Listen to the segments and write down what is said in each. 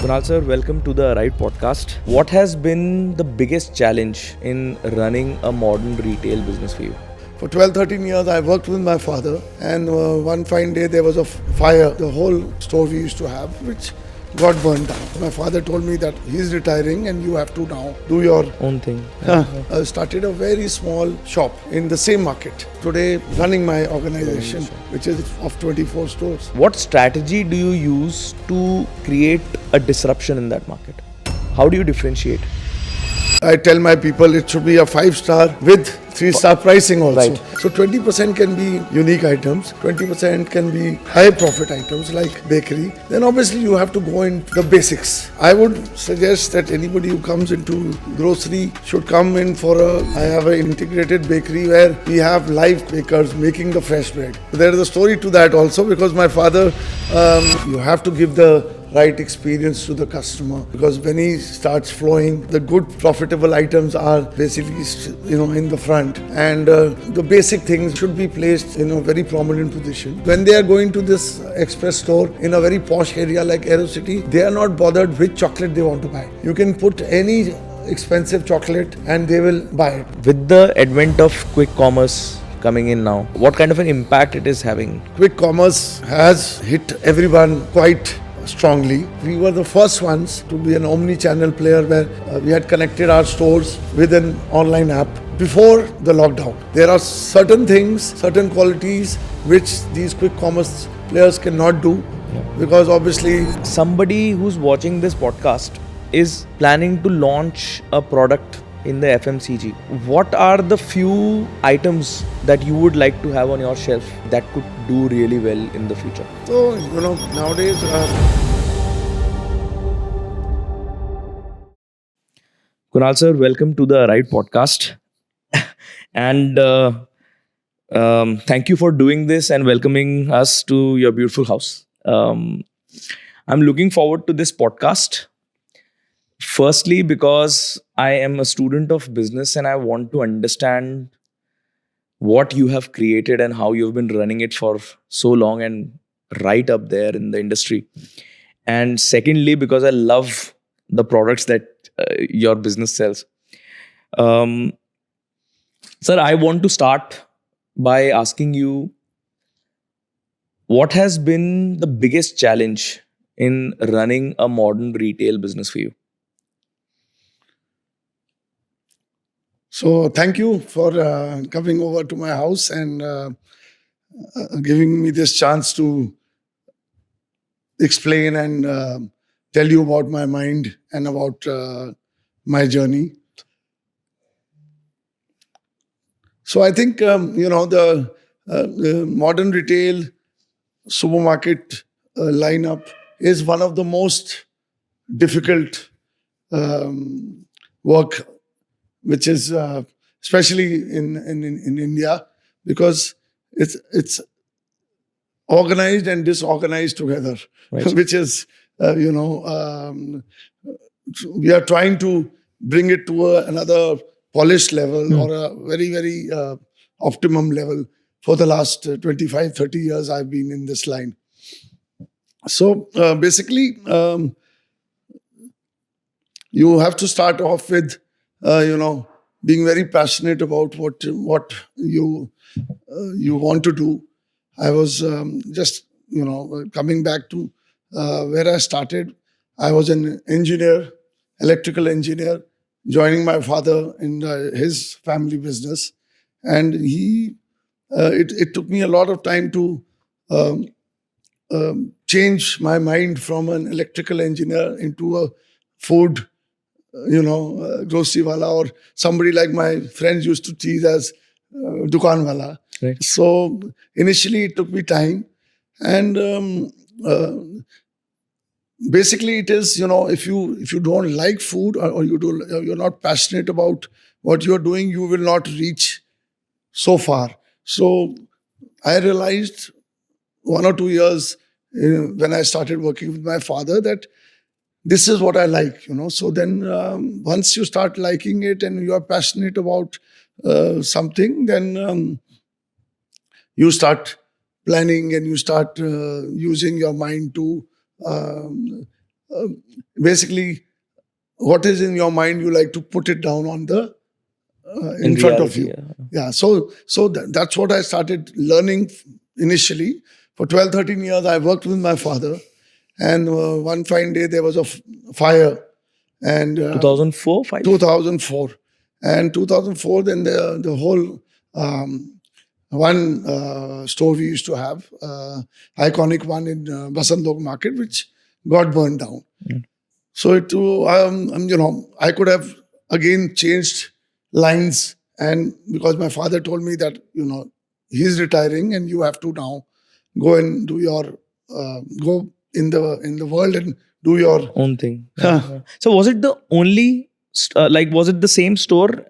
Kunal sir, welcome to the Right podcast. What has been the biggest challenge in running a modern retail business for you? For 12, 13 years, I worked with my father, and one fine day there was a fire. The whole store we used to have, which got burned down. My father told me that he's retiring and you have to now do your Own thing. I started a very small shop in the same market. Today, running my organization, which is of 24 stores. What strategy do you use to create a disruption in that market? How do you differentiate? I tell my people it should be a 5-star with 3-star pricing also. Right. So 20% can be unique items, 20% can be high profit items like bakery. Then obviously you have to go in the basics. I would suggest that anybody who comes into grocery should come in for I have an integrated bakery where we have live bakers making the fresh bread. There is a story to that also because my father, you have to give the right experience to the customer, because when he starts flowing, the good profitable items are basically in the front, and the basic things should be placed in a very prominent position. When they are going to this express store in a very posh area like Aerocity, they are not bothered which chocolate they want to buy. You can put any expensive chocolate and they will buy it. With the advent of quick commerce coming in now, what kind of an impact it is having? Quick commerce has hit everyone quite strongly. We were the first ones to be an omni-channel player where we had connected our stores with an online app before the lockdown. There are certain things, certain qualities which these quick commerce players cannot do because obviously Somebody who's watching this podcast is planning to launch a product in the FMCG. What are the few items that you would like to have on your shelf that could do really well in the future? So, nowadays Kunal sir, welcome to the Right podcast. and thank you for doing this and welcoming us to your beautiful house. I'm looking forward to this podcast. Firstly, because I am a student of business and I want to understand what you have created and how you've been running it for so long and right up there in the industry. And secondly, because I love the products that your business sells. Sir, I want to start by asking you, what has been the biggest challenge in running a modern retail business for you? So thank you for coming over to my house and giving me this chance to explain and tell you about my mind and about my journey. So I think, the modern retail supermarket lineup is one of the most difficult work, which is especially in India, because it's organized and disorganized together, Right. which is we are trying to bring it to another polished level or a very, very optimum level. For the last 25, 30 years, I've been in this line. So basically, you have to start off with, being very passionate about what you want to do. I was just, coming back to where I started. I was an engineer, electrical engineer, joining my father in his family business. And it took me a lot of time to change my mind from an electrical engineer into a food, grocery wala, or somebody like my friends used to tease as dukan wala. Right. So initially it took me time, and basically it is, if you don't like food, or you're not passionate about what you're doing, you will not reach so far. So I realized 1 or 2 years when I started working with my father that this is what I like, So then once you start liking it and you are passionate about something, then you start planning and you start using your mind to basically what is in your mind, you like to put it down on the in In front of reality, you. yeah. Yeah, so that's what I started learning initially. For 12, 13 years, I worked with my father. And one fine day, there was a fire. And 2004, 5? 2004. And 2004, then the whole one store we used to have, iconic one in Basant Lok Market, which got burned down. Mm. So I could have again changed lines, and because my father told me that he's retiring and you have to now go and do your go in the world and do your Own thing. Yeah. So was it the only was it the same store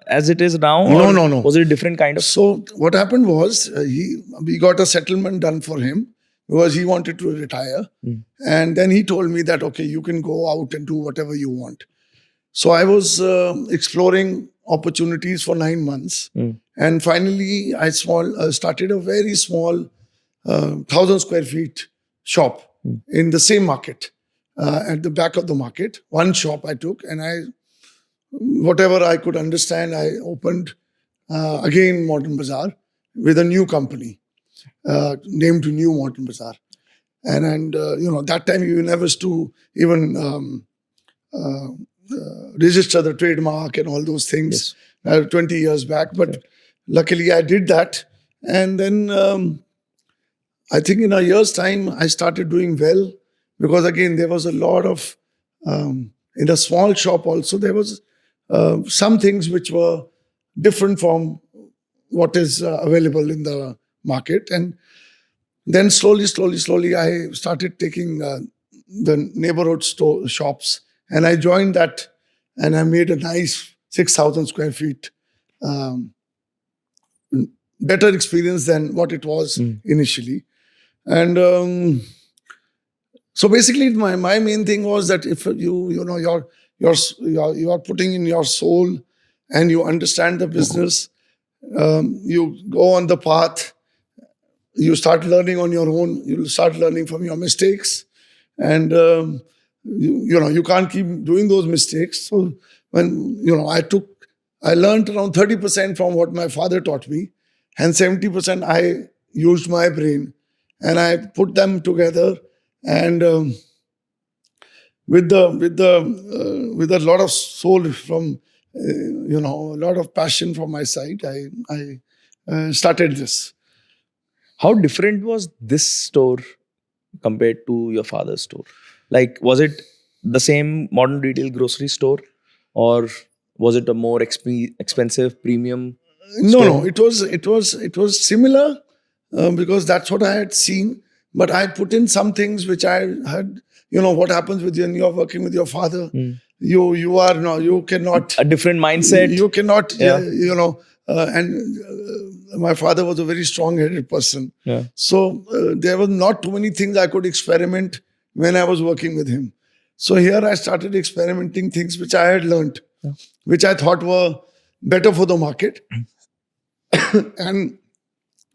as it is now, or no. was it a different kind of? So what happened was we got a settlement done for him because he wanted to retire, and then he told me that okay, you can go out and do whatever you want. So I was exploring opportunities for 9 months, and finally I started a very small 1,000 square feet shop in the same market, at the back of the market. One shop I took, and whatever I could understand, I opened again Modern Bazaar with a new company named New Modern Bazaar. And that time you never to even register the trademark and all those things 20 years back. But luckily I did that. And then I think in a year's time, I started doing well because again, there was a lot of, in a small shop also, there was some things which were different from what is available in the market. And then slowly, I started taking the neighborhood shops, and I joined that, and I made a nice 6,000 square feet, better experience than what it was initially. And so basically, my main thing was that if you are putting in your soul and you understand the business, you go on the path. You start learning on your own. You'll start learning from your mistakes, and you can't keep doing those mistakes. So when I learned around 30% from what my father taught me, and 70% I used my brain, and I put them together, and with a lot of soul from a lot of passion from my side, I started this. How different was this store compared to your father's store? Like, was it the same modern retail grocery store, or was it a more expensive premium? No, it was similar because that's what I had seen. But I put in some things which I had. What happens when you're working with your father? You cannot A different mindset. You cannot. Yeah. My father was a very strong-headed person. Yeah. So there were not too many things I could experiment when I was working with him. So here I started experimenting things which I had learned, which I thought were better for the market. And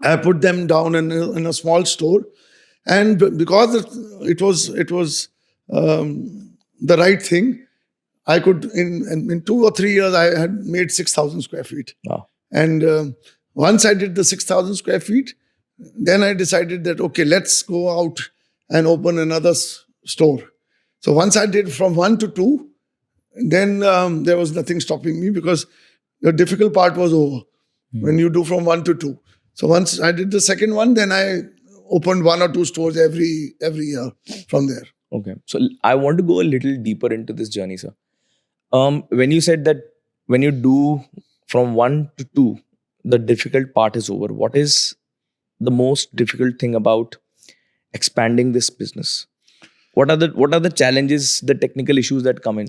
I put them down in a small store. And because it was the right thing, I could, in 2 or 3 years, I had made 6,000 square feet. Wow. And once I did the 6,000 square feet, then I decided that, okay, let's go out and open another store. So once I did from 1 to 2, then there was nothing stopping me because the difficult part was over when you do from 1 to 2. So once I did the second one, then I opened 1 or 2 stores every year from there. Okay. So I want to go a little deeper into this journey, sir. When you said that when you do from 1 to 2, the difficult part is over. What is the most difficult thing about expanding this business? What are the challenges, the technical issues that come in?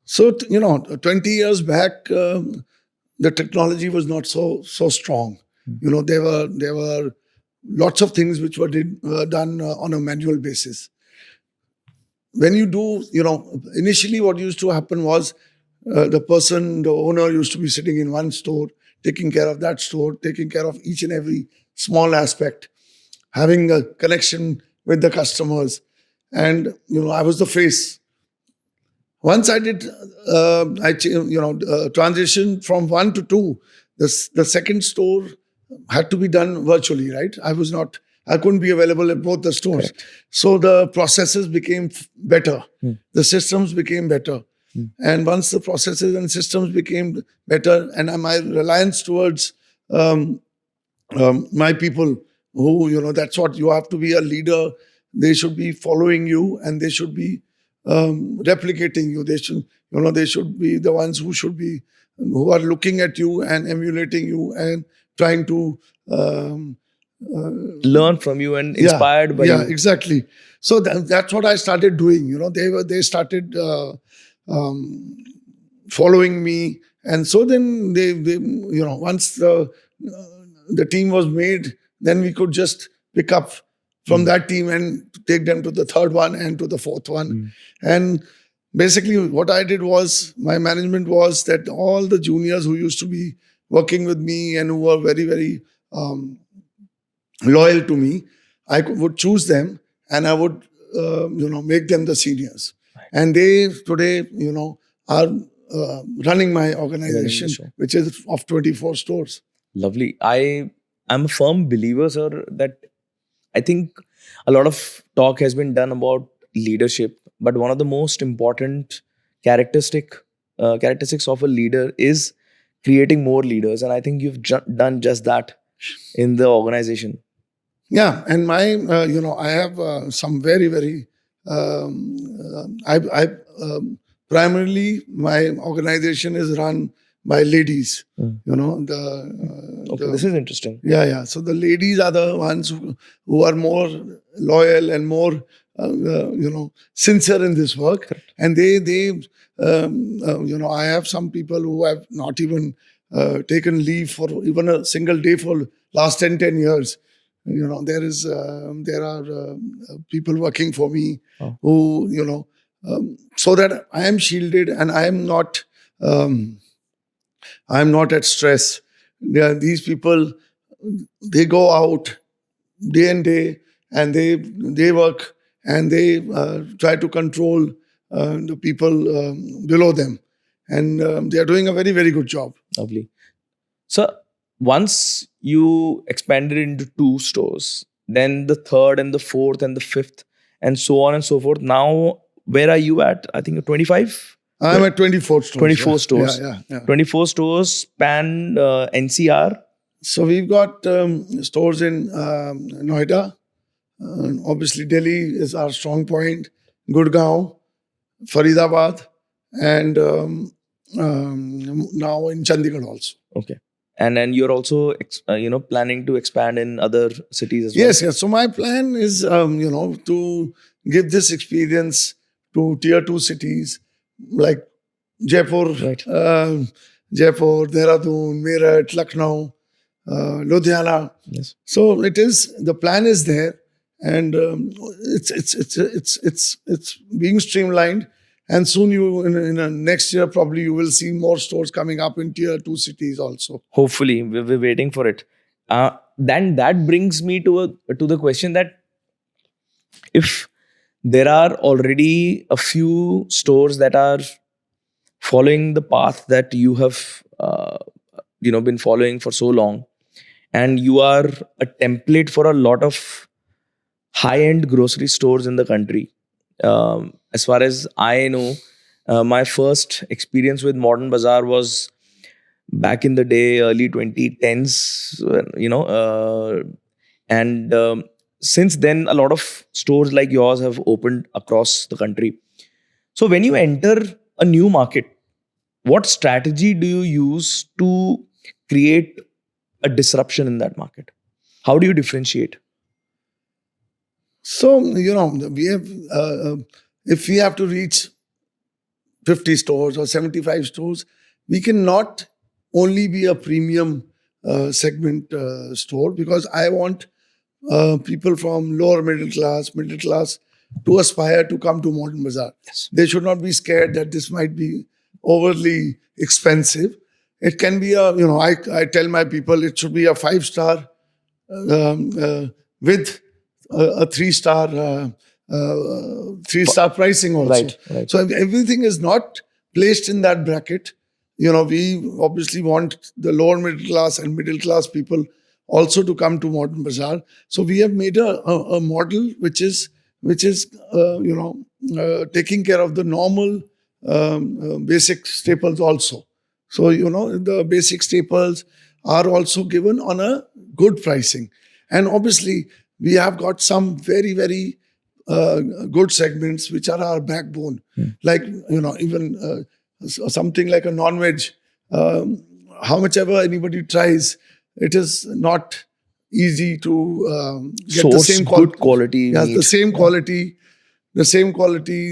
So 20 years back, the technology was not so strong. There were lots of things which were done on a manual basis. When you do, initially what used to happen was the owner used to be sitting in one store, taking care of that store, taking care of each and every small aspect, having a connection with the customers. and I was the face. Once I did, transition from 1 to 2. The second store had to be done virtually, right? I couldn't be available at both the stores. Correct. So the processes became better. Hmm. The systems became better. And once the processes and systems became better, and my reliance towards my people, who, that's what you have to be a leader. They should be following you, and they should be replicating you. They should be the ones who are looking at you and emulating you and trying to Learn from you and inspired by yeah, you. exactly. So that's what I started doing. They started following me, and so then they once the team was made, then we could just pick up from that team and take them to the third one and to the fourth one. And basically what I did was, my management was that all the juniors who used to be working with me and who were very, very loyal to me, I would choose them, and I would make them the seniors. And they today are running my organization, show. which is of 24 stores. Lovely. I'm a firm believer, sir, that I think a lot of talk has been done about leadership, but one of the most important characteristics of a leader is creating more leaders, and I think you've done just that in the organization. Yeah, and I have some very, very. Primarily, my organization is run by ladies. Okay, this is interesting. Yeah. So the ladies are the ones who are more loyal and more, sincere in this work. Correct. And I have some people who have not even taken leave for even a single day for last 10 years. There are people working for me who, so that I am shielded and I am not at stress. These people, they go out day and day, and they work, and they try to control the people below them, and they are doing a very, very good job. Lovely. So once you expanded into 2 stores, then the third and the fourth and the fifth, and so on and so forth. Now, where are you at? I think you're 25? I'm at 24 stores. 24 stores. Yeah. 24 stores span NCR. So we've got stores in Noida. Obviously, Delhi is our strong point. Gurgaon, Faridabad, and now in Chandigarh also. Okay. And then you're also, planning to expand in other cities as well. Yes. So my plan is, to give this experience to tier 2 cities like Jaipur, Right. Dehradun, Meerut, Lucknow, Ludhiana. Yes. So the plan is there, and it's being streamlined. And soon in next year, probably you will see more stores coming up in tier 2 cities also. Hopefully, we're waiting for it. Then that brings me to the question that if there are already a few stores that are following the path that you have been following for so long, and you are a template for a lot of high-end grocery stores in the country. As far as I know, my first experience with Modern Bazaar was back in the day, early 2010s, and since then, a lot of stores like yours have opened across the country. So when you enter a new market, what strategy do you use to create a disruption in that market? How do you differentiate? So, we have, if we have to reach 50 stores or 75 stores, we cannot only be a premium segment store, because I want people from lower middle class to aspire to come to Modern Bazaar. Yes. They should not be scared that this might be overly expensive. It can be I tell my people it should be a 5-star with a 3-star three-star pricing also. Right. So everything is not placed in that bracket. We obviously want the lower middle class and middle class people also to come to Modern Bazaar. So we have made a model which is taking care of the normal basic staples also. So the basic staples are also given on a good pricing, and obviously we have got some very very good segments which are our backbone, like even something like a non-veg. How much ever anybody tries, it is not easy to get the Source same good quality Yes, meat. the same quality,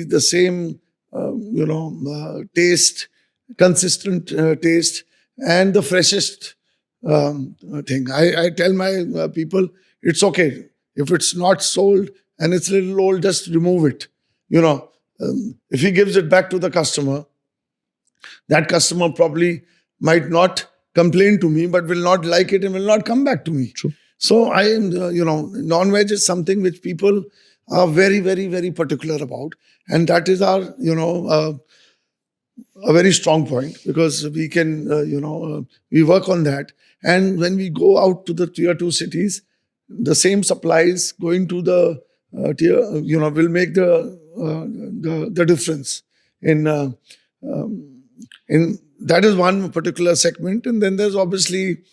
the same taste, consistent taste, and the freshest thing. I tell my people, it's okay if it's not sold and it's a little old, just remove it. If he gives it back to the customer, that customer probably might not complain to me, but will not like it and will not come back to me. True. So I am, non-veg is something which people are very, very, very particular about, and that is our, a very strong point, because we can, we work on that. And when we go out to the tier 2 cities, the same supplies going to the tier, will make the difference in that is one particular segment. And then there's obviously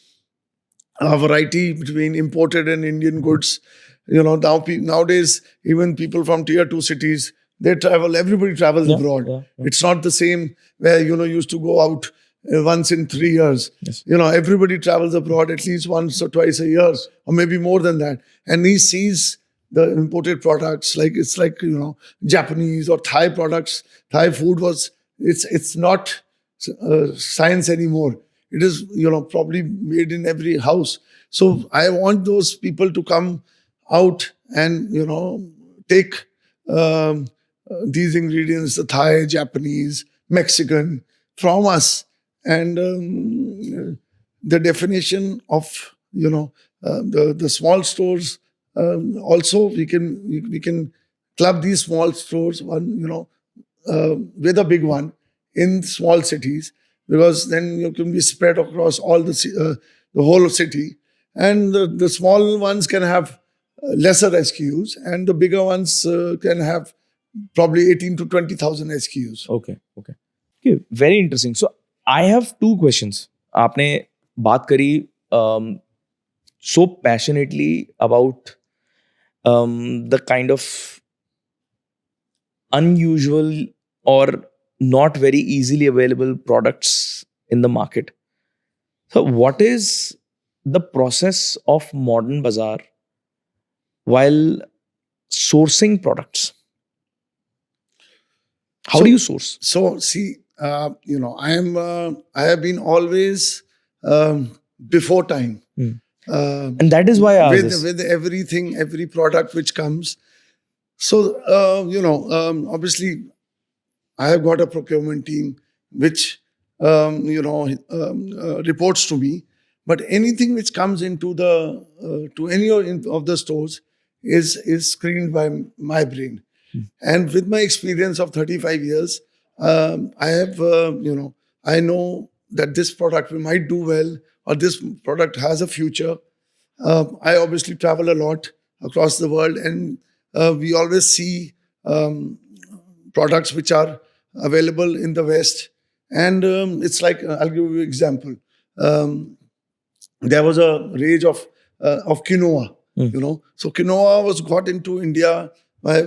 a variety between imported and Indian goods. Nowadays, even people from tier 2 cities, they travel, everybody travels abroad. Yeah. It's not the same where, used to go out once in 3 years. Yes. Everybody travels abroad at least once or twice a year, or maybe more than that. And he sees the imported products, it's like, Japanese or Thai products. Thai food it's not science anymore. It is, probably made in every house. So I want those people to come out and, take these ingredients, the Thai, Japanese, Mexican, from us. And the definition of, the small stores, also we can club these small stores with a big one in small cities, because then you can be spread across all the whole city, and the small ones can have lesser SKUs, and the bigger ones can have probably 18 to 20,000 SKUs. Okay. Very interesting. So I have two questions. आपने बात करी so passionately about the kind of unusual or not very easily available products in the market. So what is the process of Modern Bazaar while sourcing products? How do you source? So see, I have been always before time. And that is why I asked this. With everything, every product which comes. So, obviously, I have got a procurement team which, reports to me. But anything which comes into to any of the stores is screened by my brain. And with my experience of 35 years, I have, I know that this product might do well, or this product has a future. I obviously travel a lot across the world, and we always see products which are available in the West. And it's like, I'll give you an example. There was a rage of quinoa, So quinoa was got into India by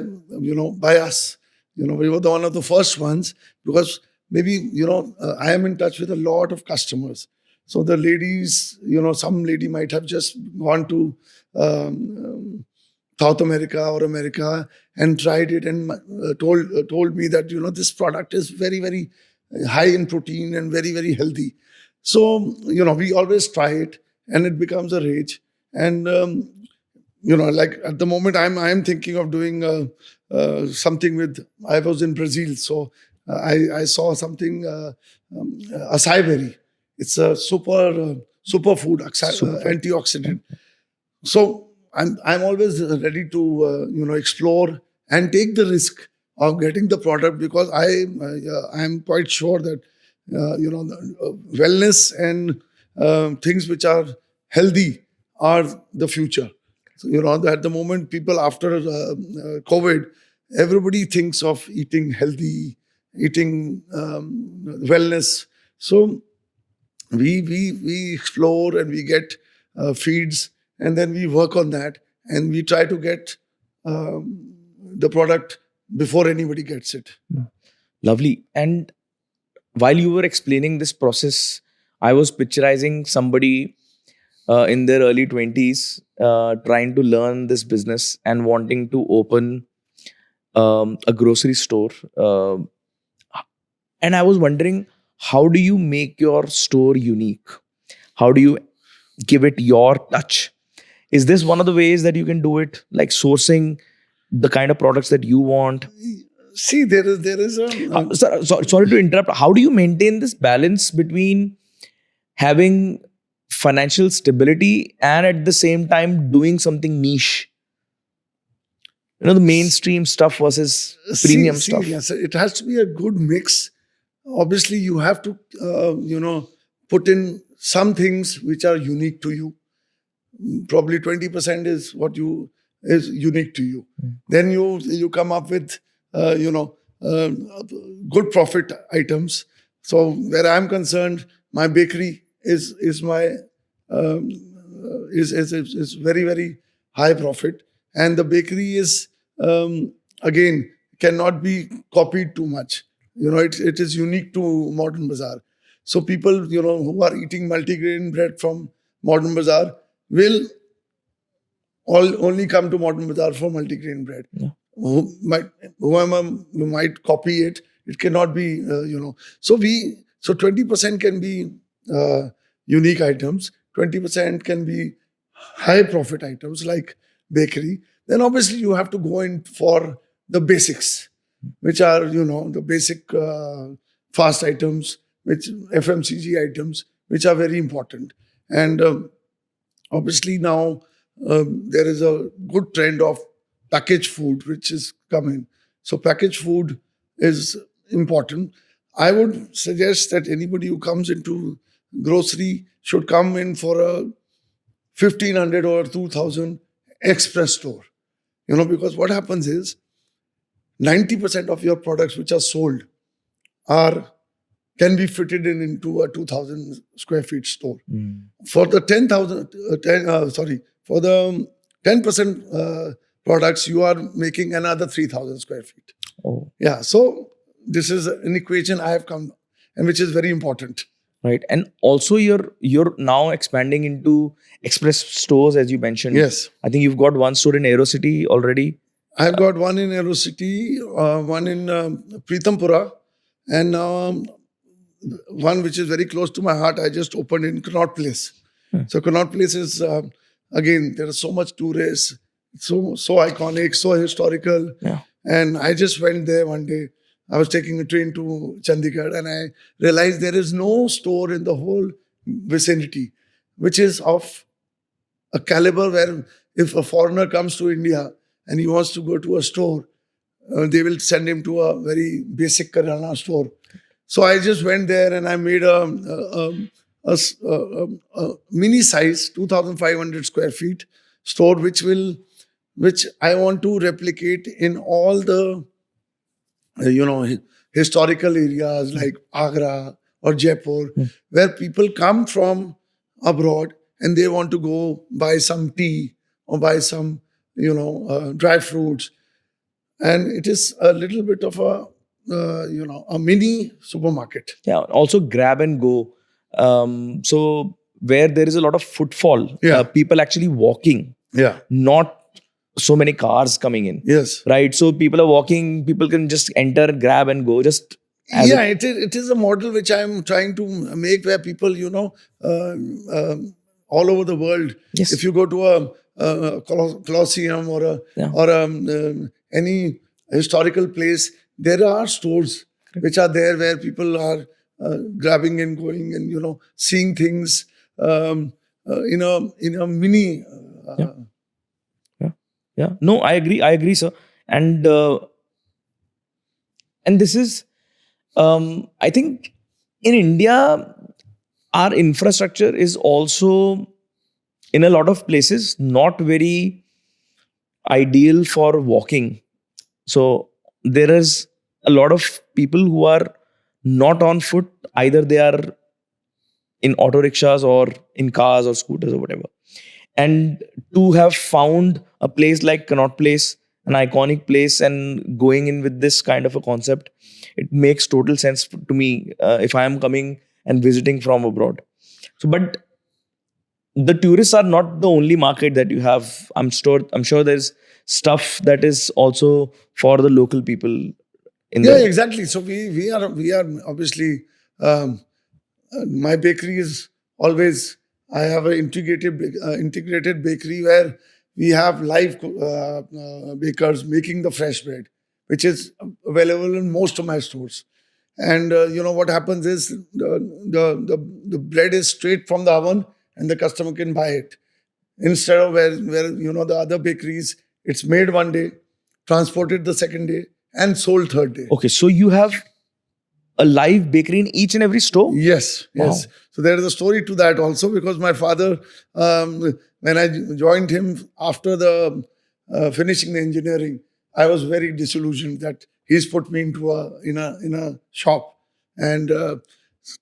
us. We were one of the first ones, because maybe, I am in touch with a lot of customers. So the ladies, some lady might have just gone to South America or America and tried it, and told me that, this product is very, very high in protein and very, very healthy. So, we always try it, and it becomes a rage. And, like at the moment, I'm thinking of doing something with, I was in Brazil, so I saw something, acai berry. It's a super food, antioxidant. So I'm always ready to explore and take the risk of getting the product, because I am quite sure that wellness and things which are healthy are the future. So, at the moment, people after COVID, everybody thinks of eating healthy, eating wellness. So we explore and we get feeds, and then we work on that, and we try to get the product before anybody gets it. Lovely. And while you were explaining this process, I was picturizing somebody in their early 20s trying to learn this business and wanting to open a grocery store. And I was wondering, how do you make your store unique? How do you give it your touch? Is this one of the ways that you can do it, like sourcing the kind of products that you want? See, there is a Sorry to interrupt. How do you maintain this balance between having financial stability and at the same time doing something niche? The mainstream stuff versus premium stuff. Yes, it has to be a good mix. Obviously, you have to put in some things which are unique to you. Probably 20% is what is unique to you. Then you come up with good profit items. So where I'm concerned, my bakery is my is very, very high profit, and the bakery is again cannot be copied too much. It is unique to Modern Bazaar. So people who are eating multigrain bread from Modern Bazaar will only come to Modern Bazaar for multigrain bread. Yeah. Whoever might copy it, it cannot be, So 20% can be unique items, 20% can be high profit items like bakery. Then obviously you have to go in for the basics, which are, the basic fast items, which FMCG items, which are very important. And obviously now there is a good trend of packaged food, which is coming. So packaged food is important. I would suggest that anybody who comes into grocery should come in for a 1,500 or 2,000 express store. Because what happens is 90% of your products which are sold can be fitted into a 2,000 square feet store. For the 10% products, you are making another 3,000 square feet. Oh. Yeah. So this is an equation I have come, and which is very important. Right. And also you're now expanding into express stores, as you mentioned. Yes. I think you've got one store in Aerocity already. I've got one in Aerocity, one in Pritampura, and one which is very close to my heart. I just opened in Connaught Place. So Connaught Place is, again, there are so much tourists, so iconic, so historical. Yeah. And I just went there one day. I was taking a train to Chandigarh, and I realized there is no store in the whole vicinity which is of a caliber where if a foreigner comes to India and he wants to go to a store, they will send him to a very basic kirana store. So I just went there and I made a mini size 2,500 square feet store, which I want to replicate in all the historical areas like Agra or Jaipur, where people come from abroad and they want to go buy some tea or buy some dry fruits, and it is a little bit of a mini supermarket. Yeah. Also grab and go. So where there is a lot of footfall, people actually walking. Yeah. Not so many cars coming in. Yes. Right. So people are walking. People can just enter, grab and go. Just it is a model which I am trying to make, where people all over the world. Yes. If you go to a Colosseum or any historical place, there are stores which are there where people are grabbing and going and seeing things in a mini. Yeah. No, I agree, sir. And this is, I think, in India, our infrastructure is also, in a lot of places, not very ideal for walking. So there is a lot of people who are not on foot. Either they are in auto rickshaws or in cars or scooters or whatever. And to have found a place like Connaught Place, an iconic place, and going in with this kind of a concept, it makes total sense to me, if I am coming and visiting from abroad. So, but the tourists are not the only market that you have. I'm sure there's stuff that is also for the local people in Yeah, the. exactly. So we are obviously, um, my bakery is always, I have an integrated bakery where we have live bakers making the fresh bread, which is available in most of my stores. And what happens is the bread is straight from the oven and the customer can buy it, instead of where the other bakeries, it's made one day, transported the second day, and sold third day. Okay, so you have a live bakery in each and every store? Yes, Wow. yes. So there is a story to that also, because my father, when I joined him after the finishing the engineering, I was very disillusioned that he's put me into a shop, and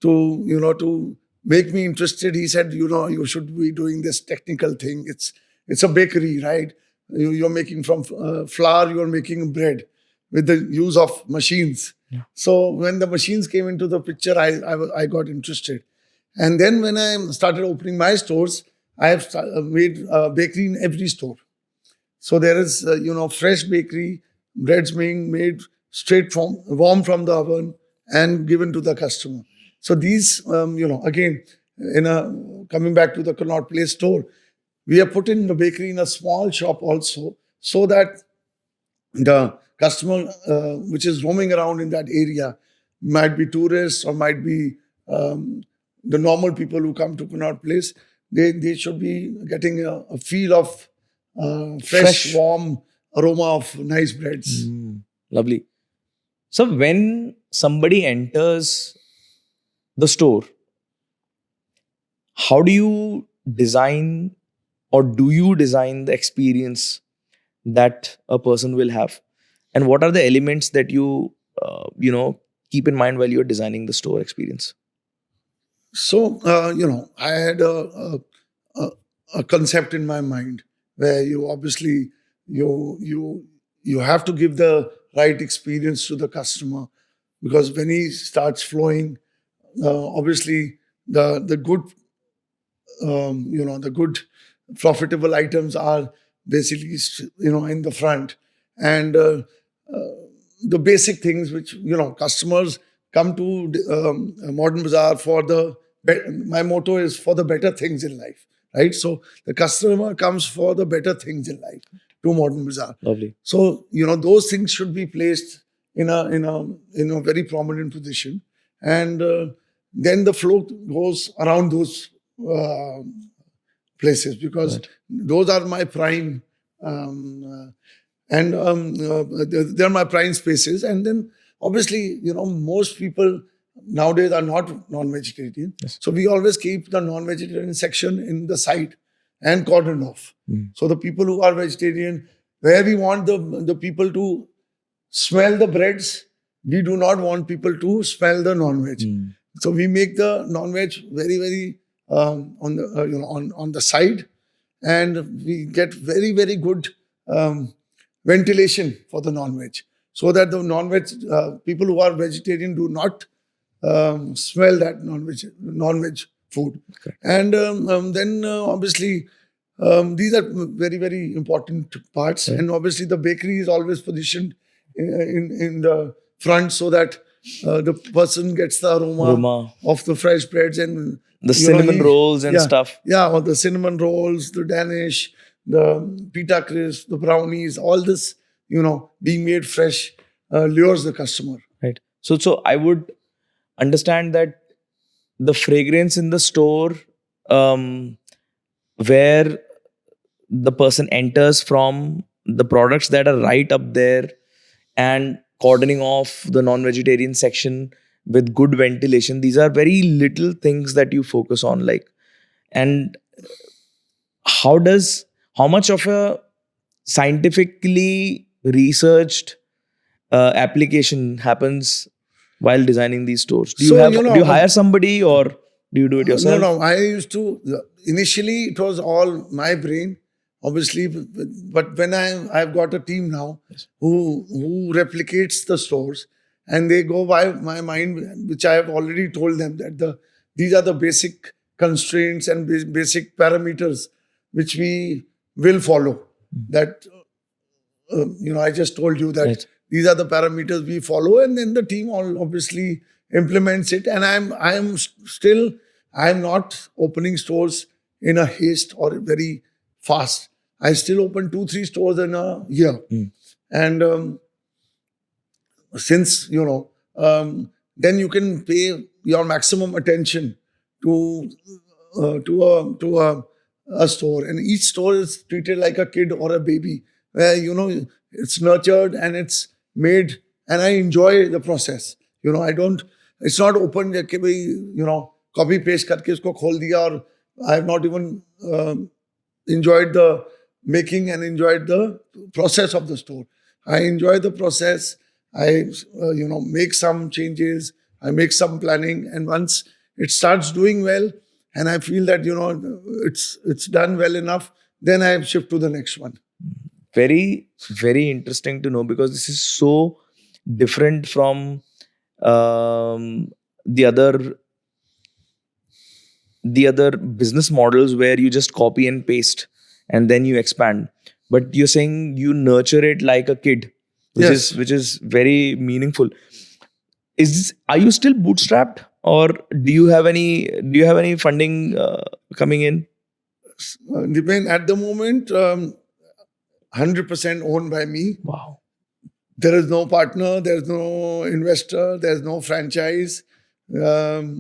to make me interested, he said, you should be doing this technical thing. It's a bakery, right? You're making from flour, you're making bread with the use of machines. So when the machines came into the picture, I got interested. And then when I started opening my stores, I have made bakery in every store. So there is, fresh bakery, breads being made straight from, warm from the oven and given to the customer. So these, again, coming back to the Connaught Place store, we have put in the bakery in a small shop also, so that the customer which is roaming around in that area, might be tourists or might be the normal people who come to Connaught Place, they should be getting a feel of fresh, warm aroma of nice breads. Lovely. So when somebody enters the store, how do you design, or do you design the experience that a person will have? And what are the elements that you keep in mind while you're designing the store experience? So, I had a, a concept in my mind where you obviously you have to give the right experience to the customer, because when he starts flowing, obviously the good the good profitable items are basically in the front, and the basic things which customers come to Modern Bazaar for the my motto is for the better things in life, right? So the customer comes for the better things in life to Modern Bazaar. Lovely. So those things should be placed in a very prominent position, and then the flow goes around those places, because Right. those are my prime and they're my prime spaces. And then obviously most people nowadays are not non-vegetarian, Yes. so we always keep the non-vegetarian section in the side and cordon off. So the people who are vegetarian, where we want the people to smell the breads, we do not want people to smell the non-veg. So we make the non-veg very, very on the on the side, and we get very, very good ventilation for the non-veg, so that the non-veg people who are vegetarian do not smell that non-veg food. Correct. And then obviously these are very, very important parts. Right. And obviously the bakery is always positioned in the front, so that the person gets the aroma of the fresh breads and The cinnamon rolls and yeah, stuff. Yeah, or the cinnamon rolls, the Danish, the pita crisp, the brownies, all this, being made fresh lures the customer. Right. So I would understand that the fragrance in the store, where the person enters from, the products that are right up there, and cordoning off the non-vegetarian section with good ventilation. These are very little things that you focus on, like. And how does how much of a scientifically researched application happens while designing these stores? Do you So, have do you hire somebody, or do you do it no, yourself? no. I used to, initially it was all my brain, obviously, but when I've got a team now who replicates the stores, and they go by my mind, which I have already told them that these are the basic constraints and basic parameters which we will follow. That I just told you that Right. these are the parameters we follow, and then the team all obviously implements it. And I'm not opening stores in a haste or very fast. I still open 2-3 stores in a year, and since then you can pay your maximum attention to a store, and each store is treated like a kid or a baby, where it's nurtured and it's made, and I enjoy the process. I don't. It's not open कि भाई copy paste करके इसको खोल दिया, और I have not even enjoyed the making and enjoyed the process of the store. I enjoy the process. I make some changes. I make some planning, and once it starts doing well, and I feel that it's done well enough, then I shift to the next one. Very, very interesting to know, because this is so different from the other business models where you just copy and paste and then you expand. But you're saying you nurture it like a kid, which is very meaningful. Are you still bootstrapped, or do you have any funding coming in? Depend at the moment. 100% owned by me. Wow. There is no partner, there's no investor, there's no franchise. So,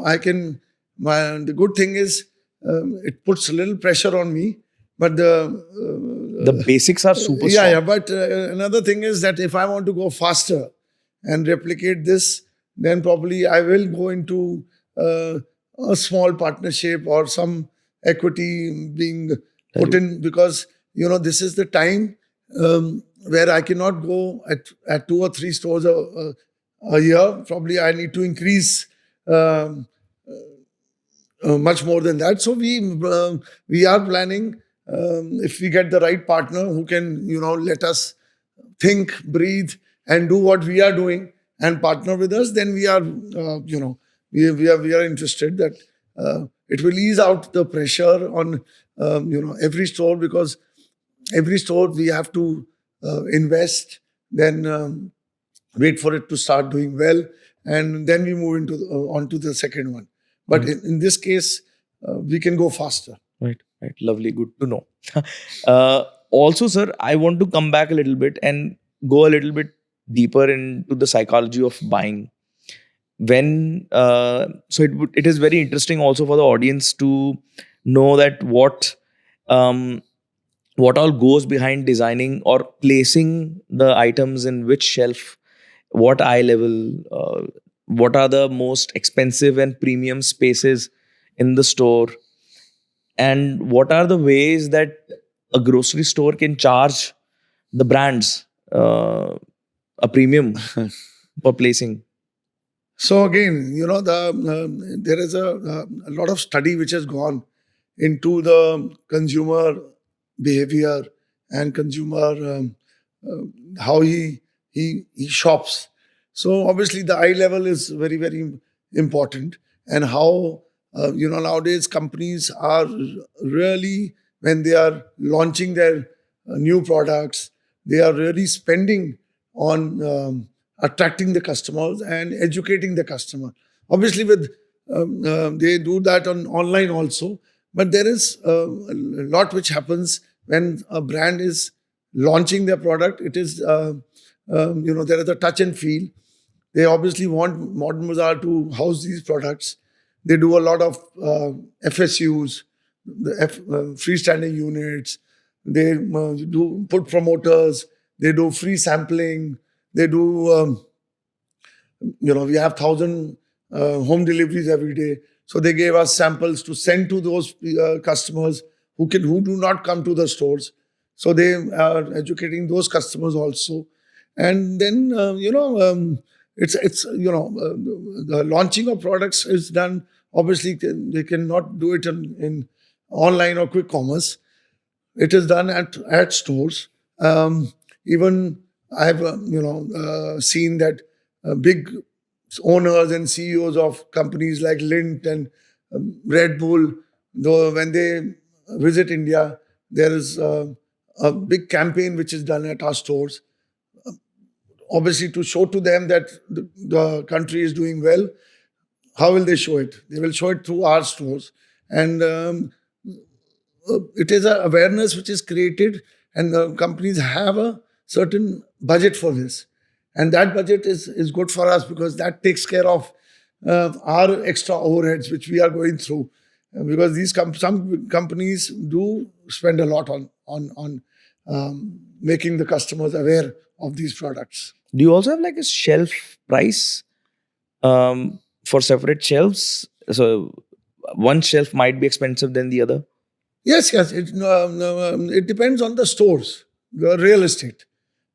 I can, the good thing is it puts a little pressure on me, but The basics are super strong. yeah. But another thing is that if I want to go faster and replicate this, then probably I will go into a small partnership or some equity being put in, because this is the time where I cannot go at 2 or 3 stores a year. Probably I need to increase much more than that. So we are planning, if we get the right partner who can let us think, breathe, and do what we are doing and partner with us, then we are we are interested that it will ease out the pressure on every store, because every store we have to invest, then wait for it to start doing well, and then we move into onto the second one. But in this case, we can go faster. Right. Lovely. Good to know. Also, sir, I want to come back a little bit and go a little bit deeper into the psychology of buying. So it is very interesting also for the audience to know that what all goes behind designing or placing the items in which shelf, what eye level, what are the most expensive and premium spaces in the store, and what are the ways that a grocery store can charge the brands a premium for placing. So again, there is a lot of study which has gone into the consumer behavior and consumer how he shops. So obviously the eye level is very, very important, and how nowadays companies are really, when they are launching their new products, they are really spending on attracting the customers and educating the customer. Obviously, with they do that on online also, but there is a lot which happens when a brand is launching their product. It is there is a touch and feel. They obviously want Modern Bazaar to house these products. They do a lot of FSUs, the freestanding units, They do put promoters. They do free sampling. They do, we have 1,000 home deliveries every day. So they gave us samples to send to those customers who do not come to the stores. So they are educating those customers also. And then, the launching of products is done. Obviously, they cannot do it in online or quick commerce. It is done at stores. Even I've seen that big owners and CEOs of companies like Lindt and Red Bull, though when they visit India, there is a big campaign which is done at our stores. Obviously, to show to them that the country is doing well. How will they show it? They will show it through our stores. And it is an awareness which is created, and the companies have a certain budget for this. And that budget is good for us because that takes care of our extra overheads which we are going through. Because some companies do spend a lot on making the customers aware of these products. Do you also have like a shelf price for separate shelves? So one shelf might be expensive than the other. Yes. It depends on the stores, the real estate.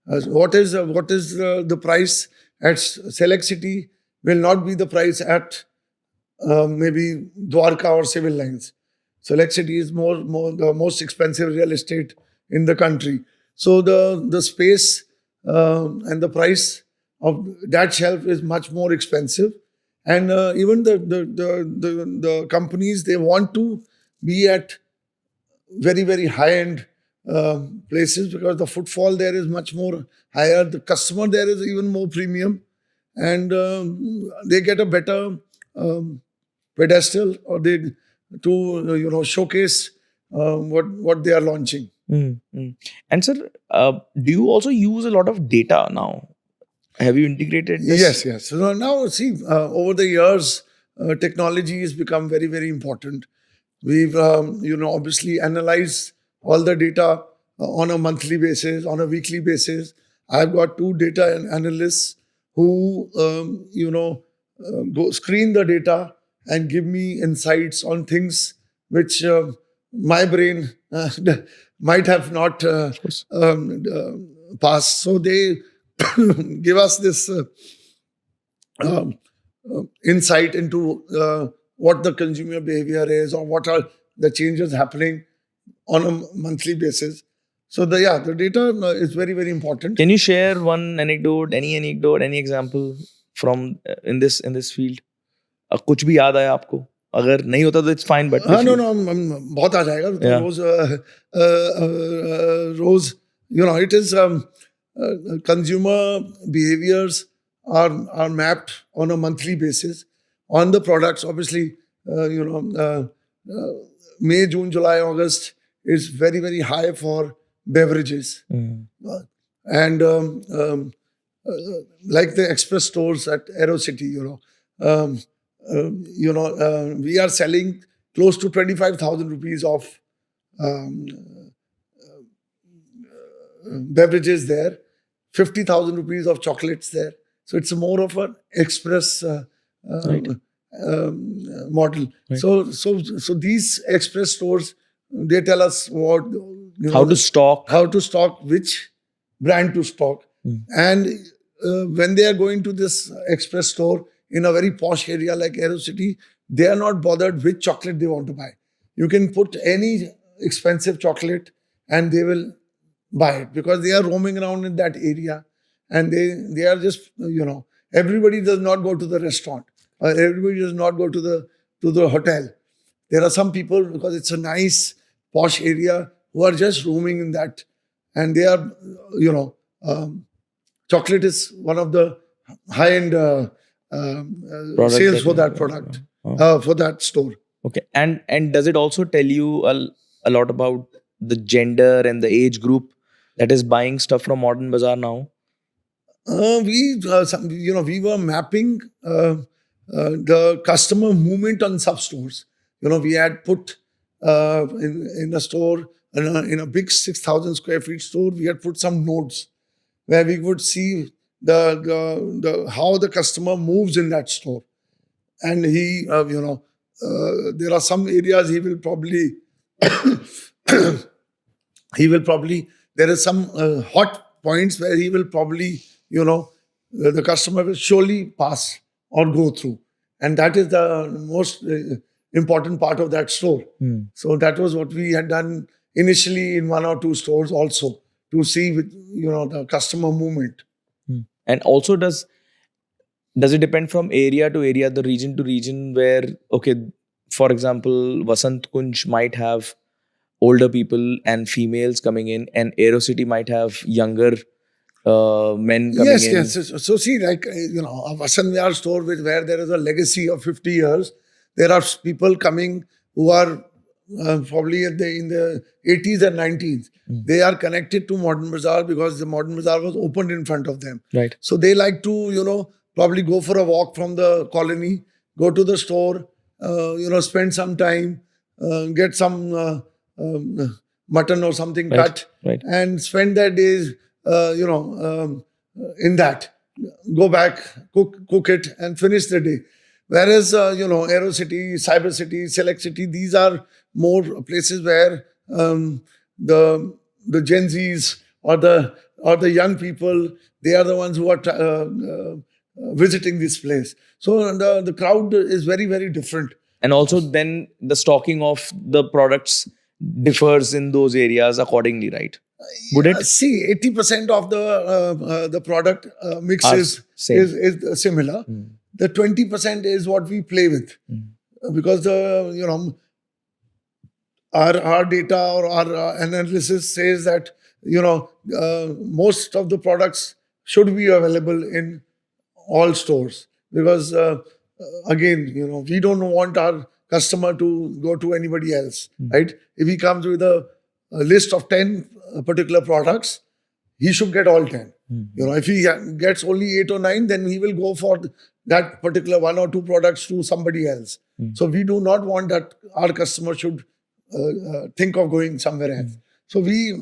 What is the price at Select City will not be the price at maybe Dwarka or Civil Lines. Select City is more the most expensive real estate in the country. So the space and the price of that shelf is much more expensive. And even the companies, they want to be at very, very high-end places because the footfall there is much more higher. The customer there is even more premium, and they get a better pedestal, or they to showcase what they are launching. And sir, do you also use a lot of data now? Have you integrated this? Yes. So now, see, over the years, technology has become very, very important. We've, obviously analyzed all the data on a monthly basis, on a weekly basis. I've got 2 data analysts who, go screen the data and give me insights on things which my brain might have not passed. So they give us this insight into what the consumer behavior is, or what are the changes happening on a monthly basis. So the data is very, very important. Can you share one anecdote, any example from in this field? कुछ भी याद आया आपको? अगर नहीं होता तो it's fine, but no, बहुत आ जाएगा. Rose, it is consumer behaviors are mapped on a monthly basis on the products. Obviously, May, June, July, August is very, very high for beverages. And like the express stores at AeroCity, we are selling close to 25,000 rupees of beverages there, 50,000 rupees of chocolates there. So it's more of an express model. Right. So these express stores, they tell us what how to stock, which brand to stock. And when they are going to this express store in a very posh area like AeroCity, they are not bothered which chocolate they want to buy. You can put any expensive chocolate and they will buy it because they are roaming around in that area, and they are just, everybody does not go to the restaurant. Everybody does not go to the hotel. There are some people, because it's a nice posh area, who are just roaming in that, and they are, chocolate is one of the high-end sales for that product, for that store. Okay, and does it also tell you a lot about the gender and the age group that is buying stuff from Modern Bazaar now? We were mapping the customer movement on sub stores. We had put in a store in a big 6,000 square feet store, we had put some nodes where we would see the how the customer moves in that store. And he, there are some areas he will probably, there is some hot points where he will probably, the customer will surely pass or go through. And that is the most important part of that store. So that was what we had done initially in 1 or 2 stores also, to see with, the customer movement. And also, does it depend from area to area, the region to region, where, okay, for example, Vasant Kunj might have older people and females coming in, and AeroCity might have younger men coming in? Yes. So see, like, a Vasant Vihar store where there is a legacy of 50 years, there are people coming who are probably in the 80s and 90s. They are connected to Modern Bazaar because the Modern Bazaar was opened in front of them. Right. So they like to, probably go for a walk from the colony, go to the store, spend some time, get some mutton or something cut, Right. and spend their days, in that. Go back, cook it, and finish the day. Whereas, AeroCity, Cyber City, Select City, these are more places where the Gen Zs or the young people, they are the ones who are visiting this place. So the crowd is very, very different. And also, then the stocking of the products differs in those areas accordingly, right? Would it? See, 80% of the product mix Are is similar. The 20% is what we play with, because our data or our analysis says that most of the products should be available in all stores, because again, we don't want our customer to go to anybody else, right? If he comes with a list of 10 particular products, he should get all 10. If he gets only 8 or 9, then he will go for that particular 1 or 2 products to somebody else. So we do not want that our customer should think of going somewhere else. So we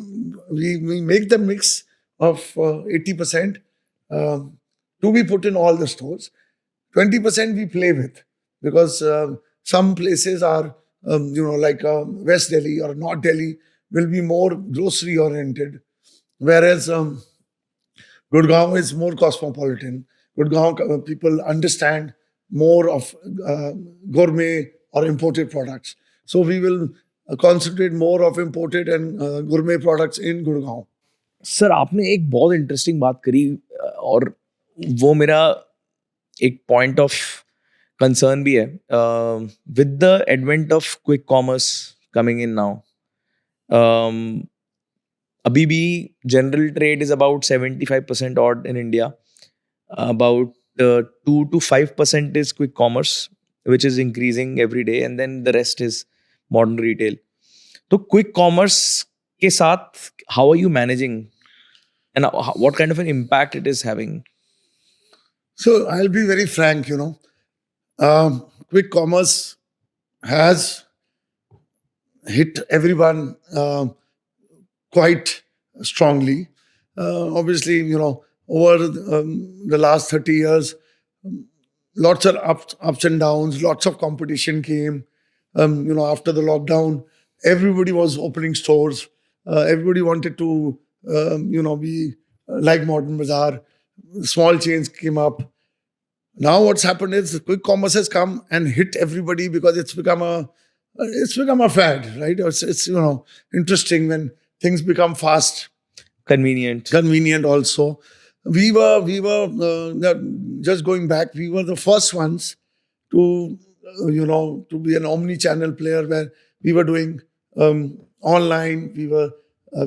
make the mix of 80% to be put in all the stores. 20% we play with, because some places are, like West Delhi or North Delhi will be more grocery oriented, whereas Gurgaon is more cosmopolitan. Gurgaon people understand more of gourmet or imported products. So we will concentrate more of imported and gourmet products in Gurgaon. Sir, आपने एक बहुत interesting बात करी, और वो मेरा एक point of concern भी है. With the advent of quick commerce coming in now, अभी भी general trade is about 75% odd in India. About 2 to 5% is quick commerce, which is increasing every day, and then the rest is modern retail. So quick commerce के साथ, how are you managing, and what kind of an impact it is having? So I'll be very frank, quick commerce has hit everyone quite strongly. Obviously, over the last 30 years, lots of ups and downs, lots of competition came. After the lockdown, everybody was opening stores. Everybody wanted to, be like Modern Bazaar. Small chains came up. Now what's happened is quick commerce has come and hit everybody because it's become a fad, right? It's interesting when things become fast, convenient also. We were just going back. We were the first ones to be an omni-channel player, where we were doing online.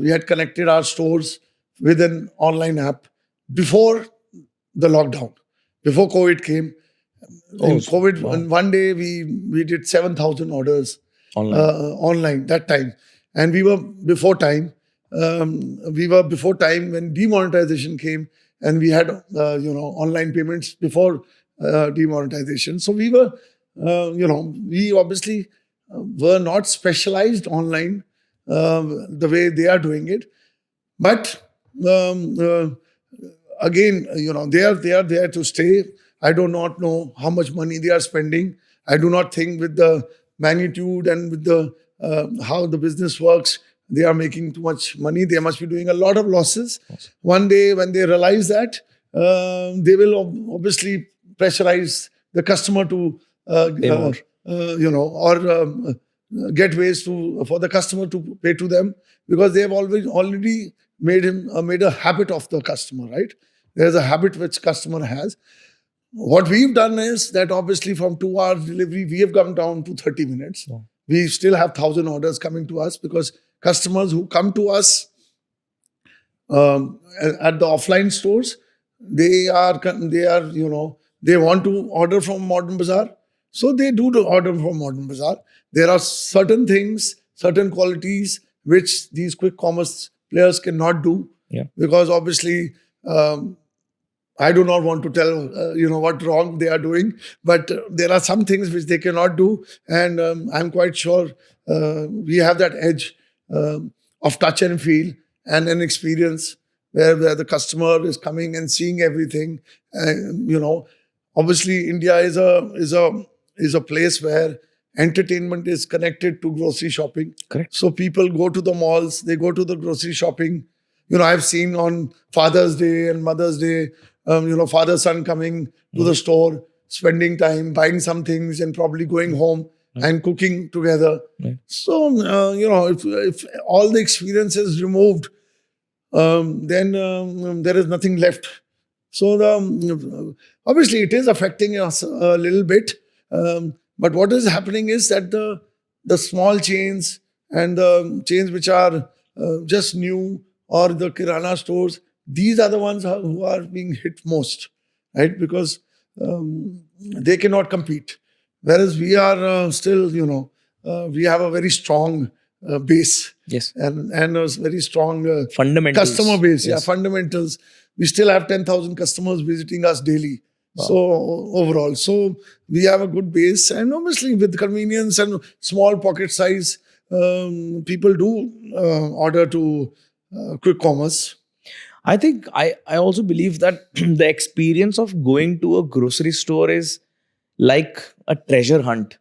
We had connected our stores with an online app before the lockdown, before COVID came. In COVID, one day we did 7,000 orders online that time, and we were before time. We were before time when demonetization came, and we had online payments before demonetization. So we were, we obviously were not specialized online. the way they are doing it. But again, they are there to stay. I do not know how much money they are spending. I do not think with the magnitude and with the how the business works, they are making too much money. They must be doing a lot of losses. One day, when they realize that, they will obviously pressurize the customer to, Pay more. or get ways to for the customer to pay to them, because they have already made a habit of the customer, right? There's a habit which customer has. What we've done is that obviously from 2 hours delivery, we have come down to 30 minutes. Wow. We still have 1,000 orders coming to us because customers who come to us at the offline stores, they want to order from Modern Bazaar. So they do the order from Modern Bazaar. There are certain things, certain qualities which these quick commerce players cannot do. Yeah. Because obviously, I do not want to tell what wrong they are doing, but there are some things which they cannot do, and I'm quite sure we have that edge of touch and feel and an experience where the customer is coming and seeing everything. Obviously, India is a place where entertainment is connected to grocery shopping. Correct. So people go to the malls, they go to the grocery shopping. I've seen on Father's Day and Mother's Day, father, son coming to the store, spending time, buying some things, and probably going home and cooking together. Right. So, if all the experience is removed, then there is nothing left. So, obviously, it is affecting us a little bit. But what is happening is that the small chains and the chains which are just new, or the Kirana stores, these are the ones who are being hit most, right? Because they cannot compete. Whereas we are still, we have a very strong base. Yes. And a very strong Fundamentals. customer base. Yes. Yeah, fundamentals. We still have 10,000 customers visiting us daily. Wow. So overall, so we have a good base, and obviously with convenience and small pocket size, people do order to quick commerce. I think I also believe that the experience of going to a grocery store is like a treasure hunt.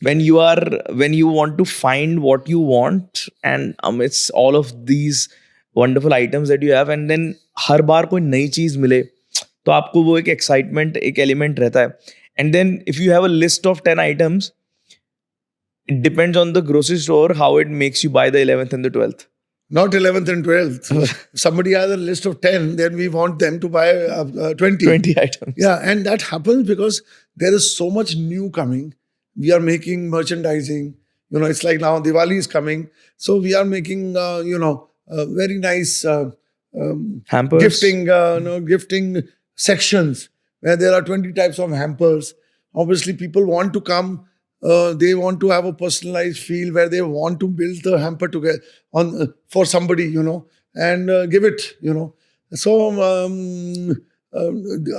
When you want to find what you want, and amidst all of these wonderful items that you have, and then हर बार कोई नई चीज मिले तो आपको वो एक excitement, एक element रहता है. And then if you have a list of 10 items, it depends on the grocery store how it makes you buy the 11th and the 12th. Not 11th and 12th. If somebody has a list of 10, then we want them to buy 20. 20 items. Yeah, and that happens because there is so much new coming. We are making merchandising. It's like now Diwali is coming. So we are making, very nice Hampers. gifting sections where there are 20 types of hampers. Obviously, people want to come. They want to have a personalized feel where they want to build the hamper together for somebody, and give it, So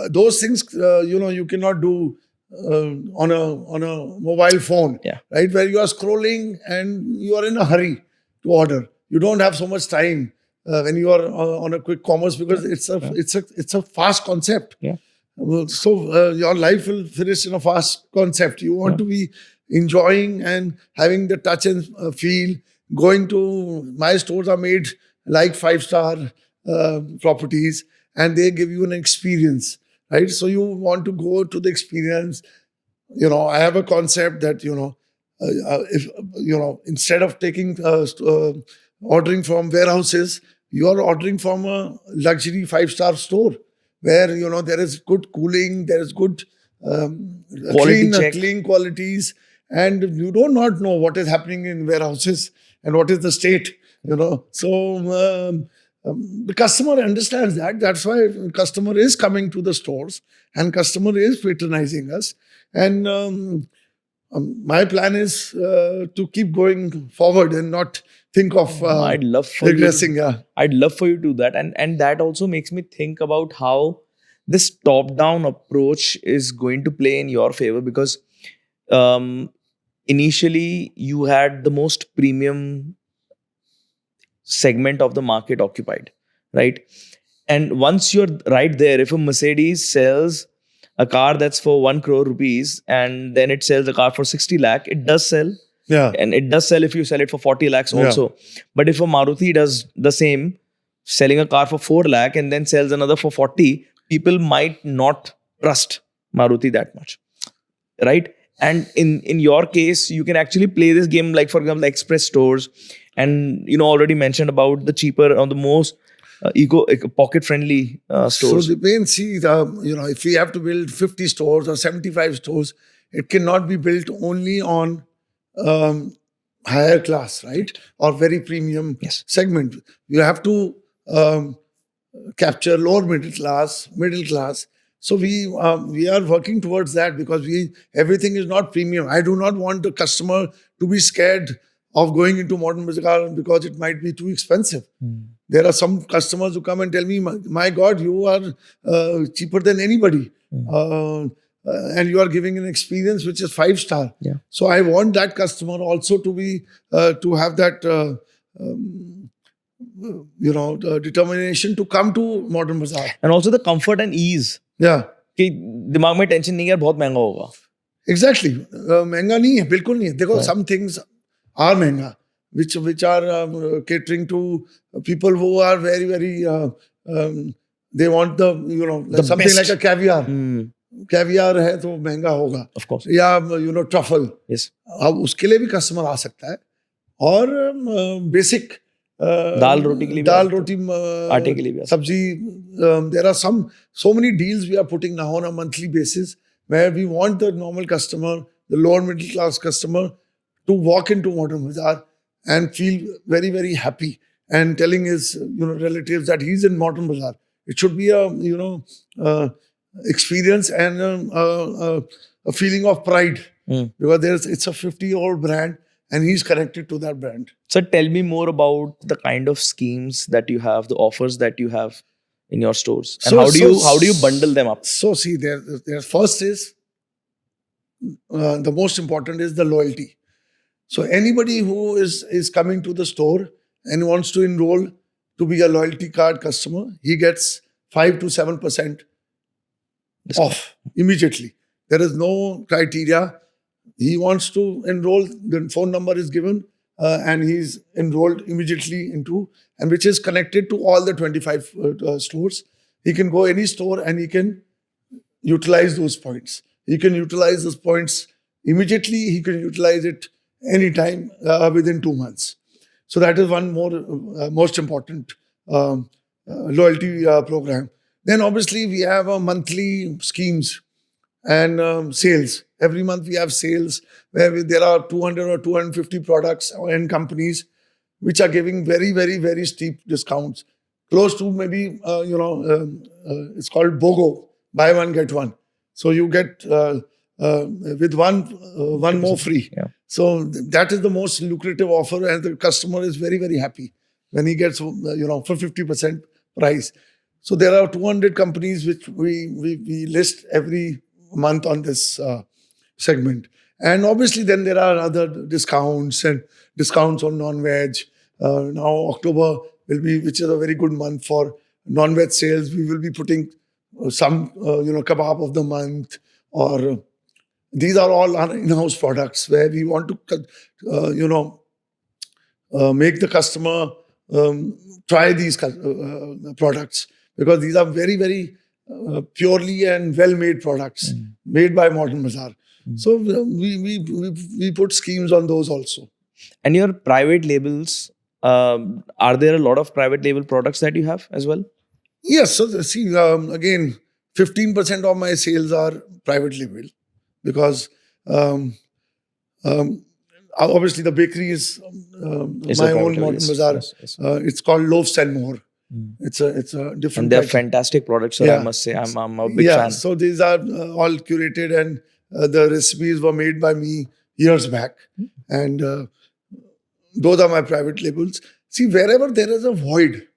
those things, you cannot do on a mobile phone, Yeah. right? Where you are scrolling and you are in a hurry to order. You don't have so much time when you are on a quick commerce, because it's a fast concept. Yeah. So your life will finish in a fast concept. You want to be enjoying and having the touch and feel. Going to my stores are made like 5-star properties, and they give you an experience, right? So you want to go to the experience. I have a concept that if instead of taking ordering from warehouses, you are ordering from a luxury 5-star store where there is good cooling, there is good Quality check. clean qualities, and you do not know what is happening in warehouses and what is the state. So the customer understands that. That's why customer is coming to the stores and customer is patronizing us. And my plan is to keep going forward and not think of I'd love for you to- regressing. Yeah. I'd love for you to do that. And that also makes me think about how this top-down approach is going to play in your favor, because initially you had the most premium segment of the market occupied, right? And once you're right there, if a Mercedes sells a car that's for 1 crore rupees and then it sells a car for 60 lakh, it does sell. Yeah. And it does sell if you sell it for 40 lakhs Yeah. also. But if a Maruti does the same, selling a car for 4 lakh and then sells another for 40, people might not trust Maruti that much, right? And in your case, you can actually play this game, like for example, express stores, and already mentioned about the cheaper or the most pocket friendly stores. So depends. See, if we have to build 50 stores or 75 stores, it cannot be built only on higher class, right? Or very premium Yes. segment. You have to capture lower middle class. So we are working towards that because everything is not premium. I do not want the customer to be scared of going into Modern Bazaar because it might be too expensive. There are some customers who come and tell me, my God, you are cheaper than anybody. And you are giving an experience which is 5-star. Yeah. So I want that customer also to be to have that determination to come to Modern Bazaar. And also the comfort and ease. Yeah. कि दिमाग में tension नहीं है यार बहुत महंगा होगा. Exactly. महंगा नहीं है, बिल्कुल नहीं है. देखो, some things are महंगा, which are catering to people who are very, very, they want the something best. like a caviar. Caviar है तो महंगा होगा, Of course. या ट्रफल. Yes. अब उसके लिए भी कस्टमर आ सकता है. और बेसिक दाल रोटी के लिए भी दाल रोटी आटे के लिए भी सब्जी. There are so many deals we are putting now on a monthly basis where we want the normal customer, the lower middle class customer, to walk into Modern Bazaar and feel very, very happy and telling his relatives that he's in Modern Bazaar. It should be a experience and a feeling of pride because it's a 50-year-old brand and he's connected to that brand. So tell me more about the kind of schemes that you have, the offers that you have in your stores, and how do you bundle them up? So see, there first is the most important is the loyalty. So anybody who is coming to the store and wants to enroll to be a loyalty card customer, he gets 5 to 7% off immediately. There is no criteria. He wants to enroll, the phone number is given and he's enrolled immediately into, and which is connected to all the 25 stores. He can go any store and he can utilize those points. He can utilize those points immediately. He can utilize it anytime within 2 months. So that is one most important loyalty program. Then obviously we have monthly schemes and sales. Every month we have sales where there are 200 or 250 products and companies which are giving very, very, very steep discounts. Close to maybe, it's called BOGO, buy one, get one. So you get with one more free. Yeah. So that is the most lucrative offer and the customer is very, very happy when he gets, for 50% price. So there are 200 companies which we list every month on this segment. And obviously then there are other discounts and discounts on non-veg. Now October will be, which is a very good month for non-veg sales. We will be putting some, kebab of the month, or these are all our in-house products where we want to, make the customer try these products because these are very, very purely and well-made products made by Modern Bazaar. So we put schemes on those also. And your private labels, are there a lot of private label products that you have as well? Yes. So see, again, 15% of my sales are private label because obviously the bakery is my own Modern Bazaar. Yes. It's called Loaves and More. It's a different. And they're type. fantastic products, sir. I must say, I'm a big fan. So these are all curated and the recipes were made by me years back. And those are my private labels. See, wherever there is a void,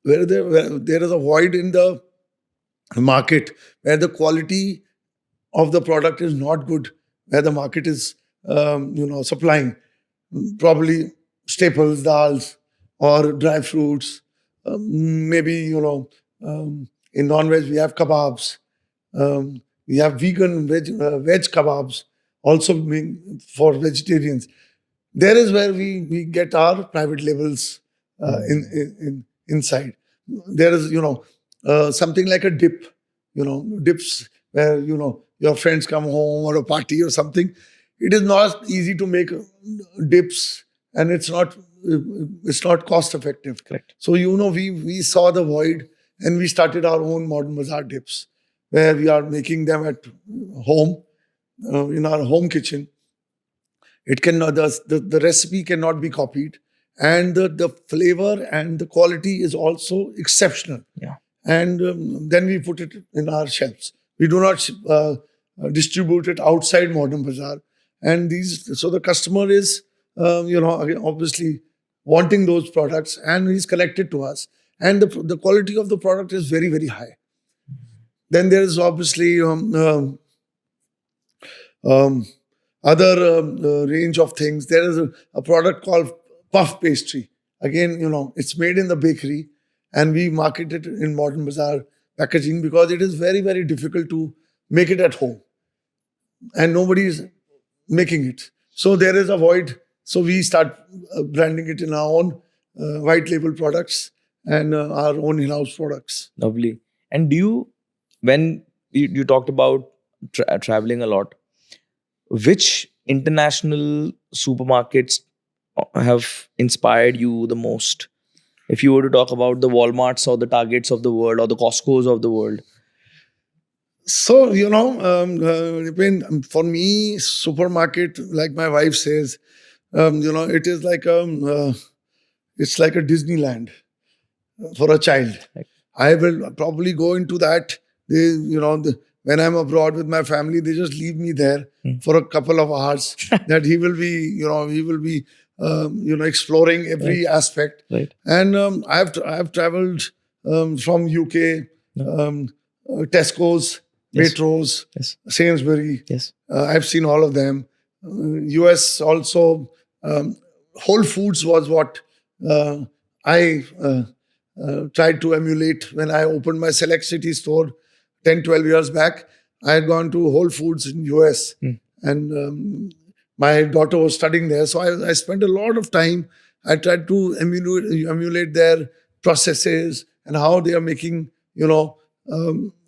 where there is a void in the market, where the quality of the product is not good, where the market is, supplying probably staples, dals, or dry fruits. Maybe, in non-veg we have kebabs. We have vegan veg kebabs also for vegetarians. There is where we get our private labels inside. There is, something like a dip, dips where, your friends come home or a party or something. It is not easy to make dips, and it's not cost effective. Correct. So, we saw the void and we started our own Modern Bazaar dips, where we are making them at home, in our home kitchen. It cannot, the recipe cannot be copied, and the flavor and the quality is also exceptional. Yeah. And then we put it in our shelves. We do not distribute it outside Modern Bazaar. And so the customer is, again, obviously wanting those products, and he's connected to us. And the quality of the product is very, very high. Then there is obviously other range of things. There is a product called puff pastry. Again, it's made in the bakery, and we market it in Modern Bazaar packaging because it is very, very difficult to make it at home, and nobody is making it. So there is a void. So we start branding it in our own white label products and our own in-house products. Lovely. And when you talked about traveling a lot, which international supermarkets have inspired you the most? If you were to talk about the Walmarts or the Targets of the world or the Costco's of the world. So, for me, supermarket, like my wife says, it is like it's like a Disneyland for a child. Right. I will probably go into that. When I'm abroad with my family, they just leave me there for a couple of hours. That he will be exploring every aspect. Right. And I've traveled from UK, Tesco's, Yes. Waitrose, Yes. Sainsbury. Yes. I've seen all of them. US also. Whole Foods was what I tried to emulate when I opened my Select City store 10, 12 years back. I had gone to Whole Foods in US, and my daughter was studying there. So I spent a lot of time. I tried to emulate their processes and how they are making,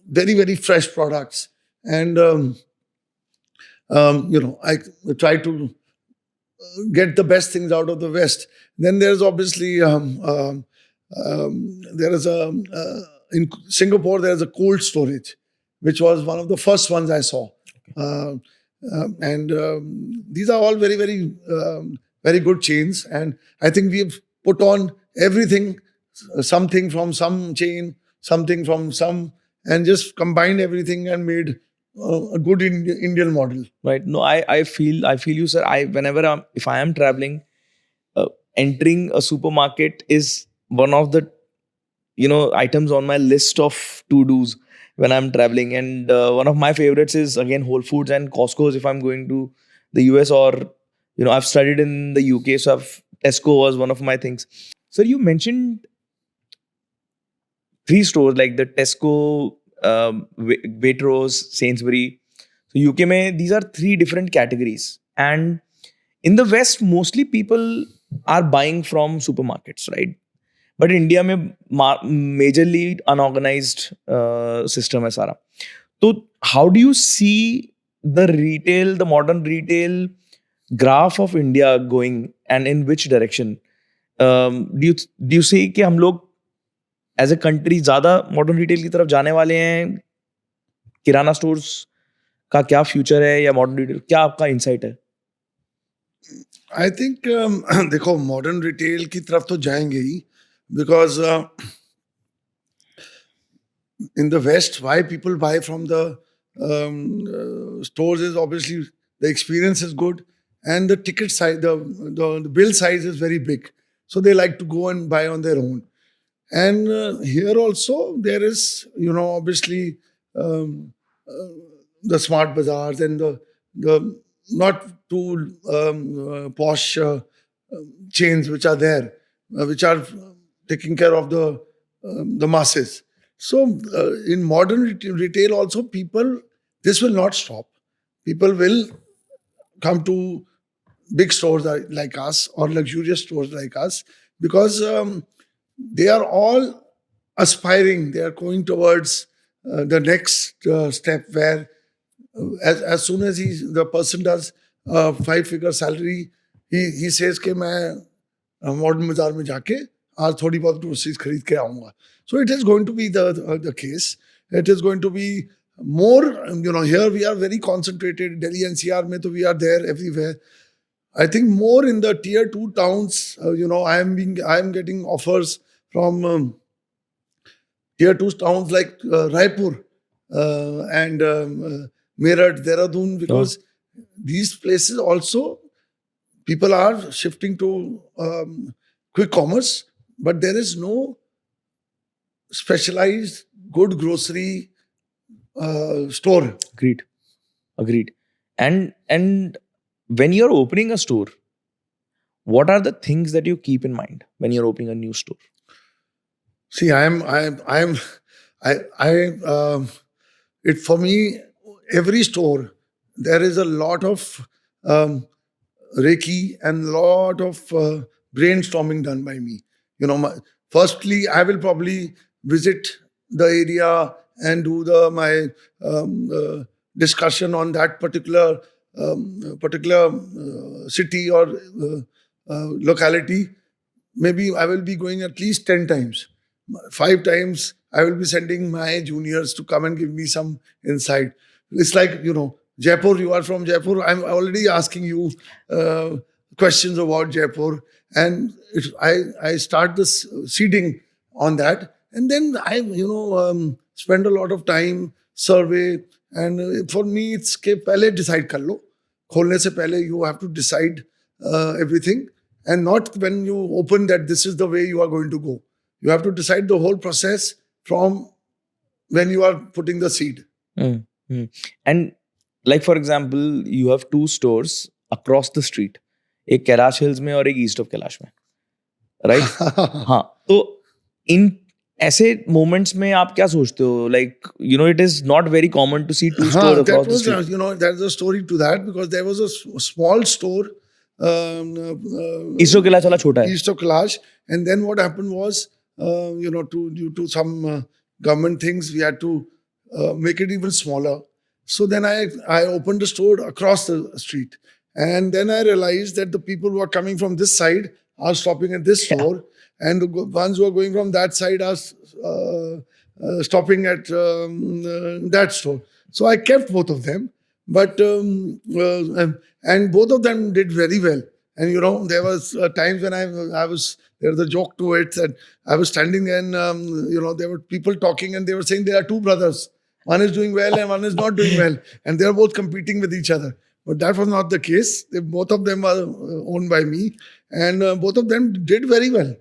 very, very fresh products. And, I try to get the best things out of the West. Then there's obviously, there is in Singapore, there's a cold storage, which was one of the first ones I saw. These are all very, very, very good chains. And I think we've put on everything, something from some chain, something from some, and just combined everything and made a good Indian model. Right. No, I feel you, sir. If I am traveling, entering a supermarket is one of the items on my list of to-dos when I'm traveling. And one of my favorites is again Whole Foods and Costco's if I'm going to the US, or I've studied in the UK, so Tesco was one of my things. Sir, you mentioned 3 stores like the Tesco, Waitrose, Sainsbury. So UK mein these are 3 different categories, and in the West mostly people are buying from supermarkets, right? But India में majorly unorganized system है सारा. So how do you see the modern retail graph of India going, and in which direction? Do you see कि हम लोग as a country ज़्यादा modern retail की तरफ जाने वाले हैं? किराना स्टोर्स का क्या फ्यूचर है, या मॉडर्न रिटेल, क्या आपका इंसाइट है? आई थिंक देखो, मॉडर्न रिटेल की तरफ तो जाएंगे ही, because in the West, why people buy from the stores is obviously the experience is good, and the ticket size, the bill size is very big. So they like to go and buy on their own. And here also there is, obviously the smart bazaars and the not too posh chains which are there. which are taking care of the masses. So in modern retail also, this will not stop. People will come to big stores like us or luxurious stores like us because they are all aspiring. They are going towards the next step where as soon as the person does a 5-figure salary, he says कि मैं modern बाजार में जाके आज थोड़ी बहुत groceries खरीद के आऊंगा. So it is going to be the case. It is going to be more, here we are very concentrated. Delhi NCR mein, we are there everywhere. I think more in the tier 2 towns, I am getting offers from tier 2 towns like Raipur and Meerut, Dehradun, because these places also people are shifting to quick commerce, but there is no specialized good grocery store. Agreed. And when you're opening a store, what are the things that you keep in mind when you're opening a new store? See, it for me, every store, there is a lot of Reiki and lot of brainstorming done by me. Firstly, I will probably visit the area and do my discussion on that particular city or locality. Maybe I will be going at least 10 times. 5 times I will be sending my juniors to come and give me some insight. It's like, Jaipur, you are from Jaipur. I'm already asking you questions about Jaipur. And I start this seeding on that. And then I, spend a lot of time, survey. And for me, it's कि पहले decide कर लो. खोलने से पहले you have to decide everything. And not when you open that this is the way you are going to go. You have to decide the whole process from when you are putting the seed. And like for example, you have 2 stores across the street. एक Kailash hills में और एक east of Kailash में, right? हाँ, तो इन ऐसे moments में आप क्या सोचते हो? Like, it is not very common to see 2 stores across the street. There's a story to that because there was a small store. East of Kailash वाला छोटा है. East of Kailash. And then what happened was, due to some government things, we had to make it even smaller. So then I opened a store across the street. And then I realized that the people who are coming from this side are stopping at this store. And the ones who are going from that side are stopping at that store. So I kept both of them. But, and both of them did very well. And, there was times when I was, there's a joke to it that I was standing and, there were people talking and they were saying there are 2 brothers. One is doing well and one is not doing well. And they're both competing with each other. But that was not the case. Both of them are owned by me. And both of them did very well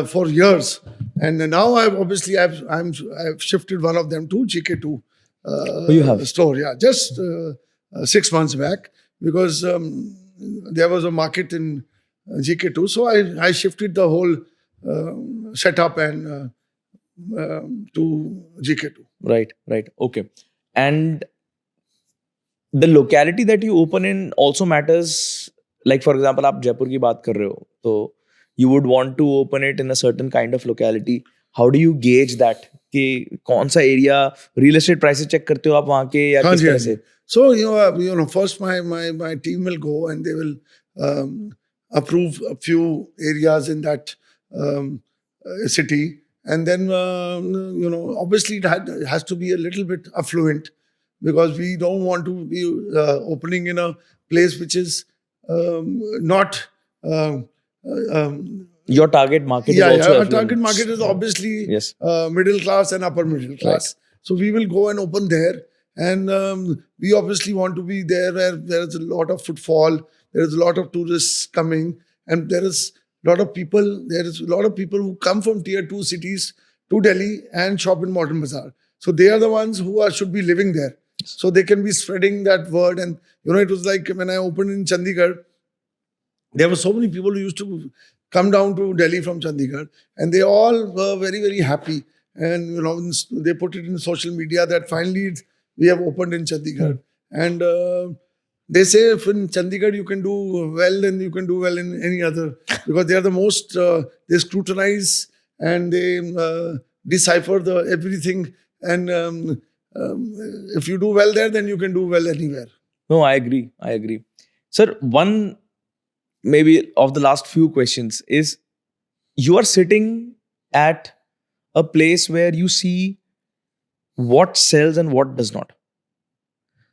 for years. And now I've shifted one of them to GK2 you have? store. Yeah, just 6 months back because there was a market in GK2. So I shifted the whole setup and to GK2. Right. Okay. And the locality that you open in also matters. Like for example, आप जयपुर की बात कर रहे हो, तो you would want to open it in a certain kind of locality. How do you gauge that? कि कौन सा area real estate prices check करते हो आप वहाँ के या किस तरह से? So first my team will go and they will approve a few areas in that city, and then obviously it has to be a little bit affluent because we don't want to be opening in a place which is not. Your target market is also our affluent. target market is obviously Yes. Middle class and upper middle class. Right. So we will go and open there, and we obviously want to be there where there is a lot of footfall, there is a lot of tourists coming, and there is a lot of people. There is a lot of people who come from tier 2 cities to Delhi and shop in Modern Bazaar. So they are the ones who should be living there. So they can be spreading that word. And it was like when I opened in Chandigarh, There were so many people who used to come down to Delhi from Chandigarh, and they all were very, very happy. And they put it in social media that finally we have opened in Chandigarh. And they say if in Chandigarh you can do well, then you can do well in any other, because they are the most they scrutinize and they decipher the everything. And if you do well there, then you can do well anywhere. No, I agree. I agree. Sir, one maybe of the last few questions is, you are sitting at a place where you see what sells and what does not.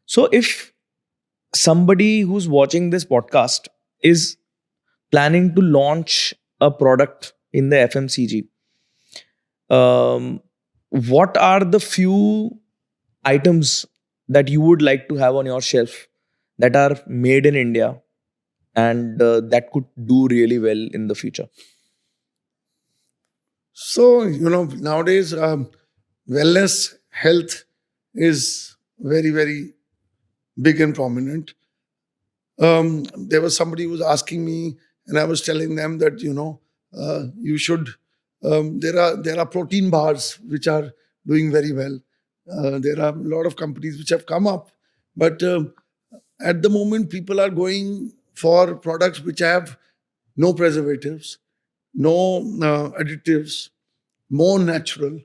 So if somebody who's watching this podcast is planning to launch a product in the FMCG, what are the few items that you would like to have on your shelf that are made in India and that could do really well in the future? So, nowadays, wellness, health is very, very big and prominent. There was somebody who was asking me, and I was telling them that, you should, there are protein bars which are doing very well. There are a lot of companies which have come up, but at the moment, people are going for products which have no preservatives, no additives, more natural.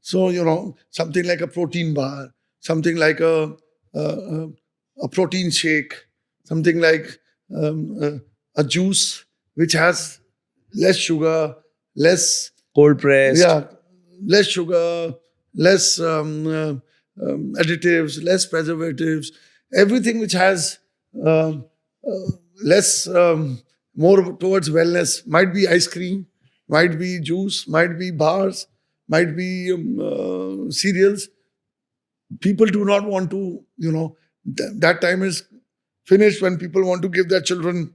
So, something like a protein bar, something like a protein shake, something like a juice which has less sugar, less, Cold pressed. yeah, less sugar, less additives, less preservatives, everything which has less, more towards wellness. Might be ice cream, might be juice, might be bars, might be cereals. People do not want to, that time is finished when people want to give their children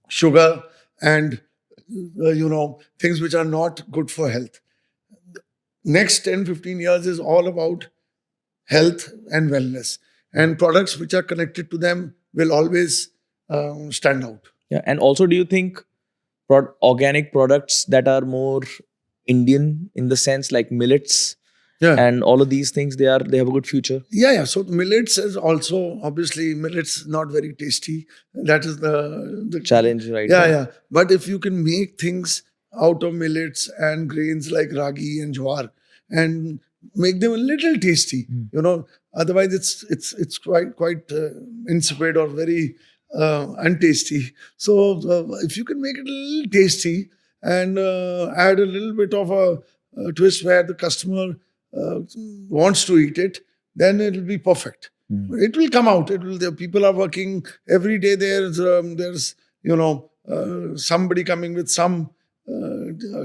sugar and, things which are not good for health. Next 10, 15 years is all about health and wellness. And products which are connected to them will always stand out. Yeah. And also, do you think organic products that are more Indian in the sense like millets Yeah. and all of these things, they have a good future? Yeah. So millets is also, obviously, millets not very tasty. That is the Challenge, right? Yeah. But if you can make things out of millets and grains like ragi and jowar and make them a little tasty, otherwise it's quite insipid or very untasty. So if you can make it a little tasty and add a little bit of a twist where the customer wants to eat it, then it will be perfect. It will come out. The people are working every day. There's somebody coming with some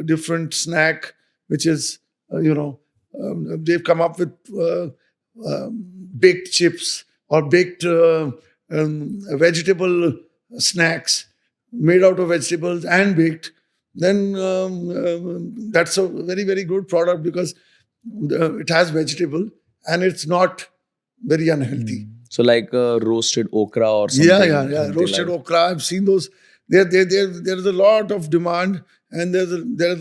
different snack, which is they've come up with baked chips or baked vegetable snacks made out of vegetables and baked. Then that's a very, very good product because it has vegetable and it's not very unhealthy. So like roasted okra or something. Yeah. something Roasted like- okra. I've seen those. There's a lot of demand and there's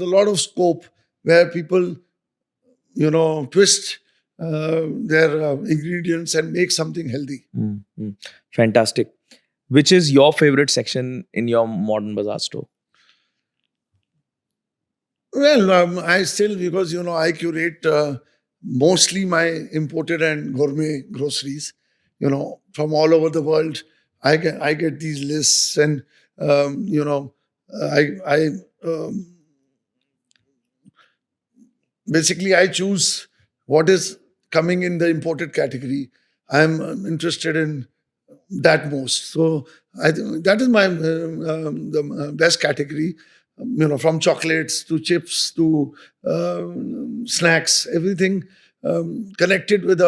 a lot of scope where people, twist their ingredients and make something healthy. Fantastic. Which is your favorite section in your Modern Bazaar store? Well, I still, because, I curate mostly my imported and gourmet groceries, from all over the world. I get these lists and, basically I choose what is coming in the imported category. I'm interested in that most. So I think that is my the best category. From chocolates to chips to snacks, everything connected with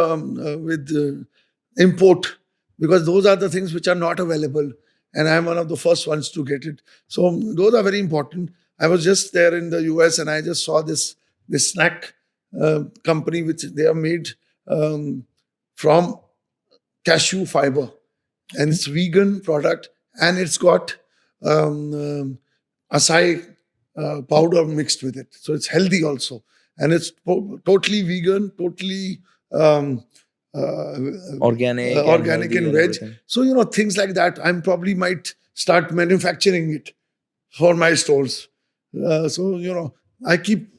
import, because those are the things which are not available, and I'm one of the first ones to get it. So those are very important. I was just there in the US and I just saw this snack company which they are made from cashew fiber, and it's vegan product and it's got acai powder mixed with it. So it's healthy also. And it's totally vegan, totally um, uh, Organic and organic healthy and and veg. everything. So, things like that, I'm probably might start manufacturing it for my stores. So, I keep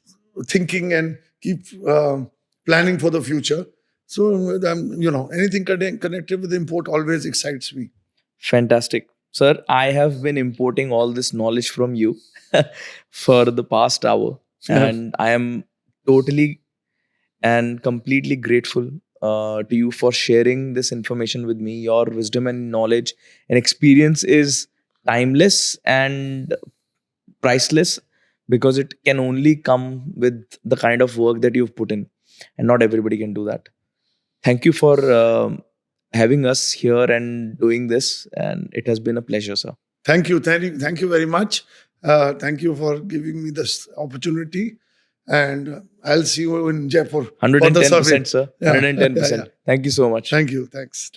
thinking and keep planning for the future. So, anything connected with import always excites me. Fantastic. Sir, I have been importing all this knowledge from you for the past hour, Yeah. and I am totally and completely grateful to you for sharing this information with me. Your wisdom and knowledge and experience is timeless and priceless because it can only come with the kind of work that you've put in, and not everybody can do that. Thank you for having us here and doing this, and it has been a pleasure, sir. Thank you very much. Thank you for giving me this opportunity. And I'll see you in Jaipur for the survey. 110%, sir. Yeah, yeah, 110%. yeah. Thank you so much. Thank you. Thanks.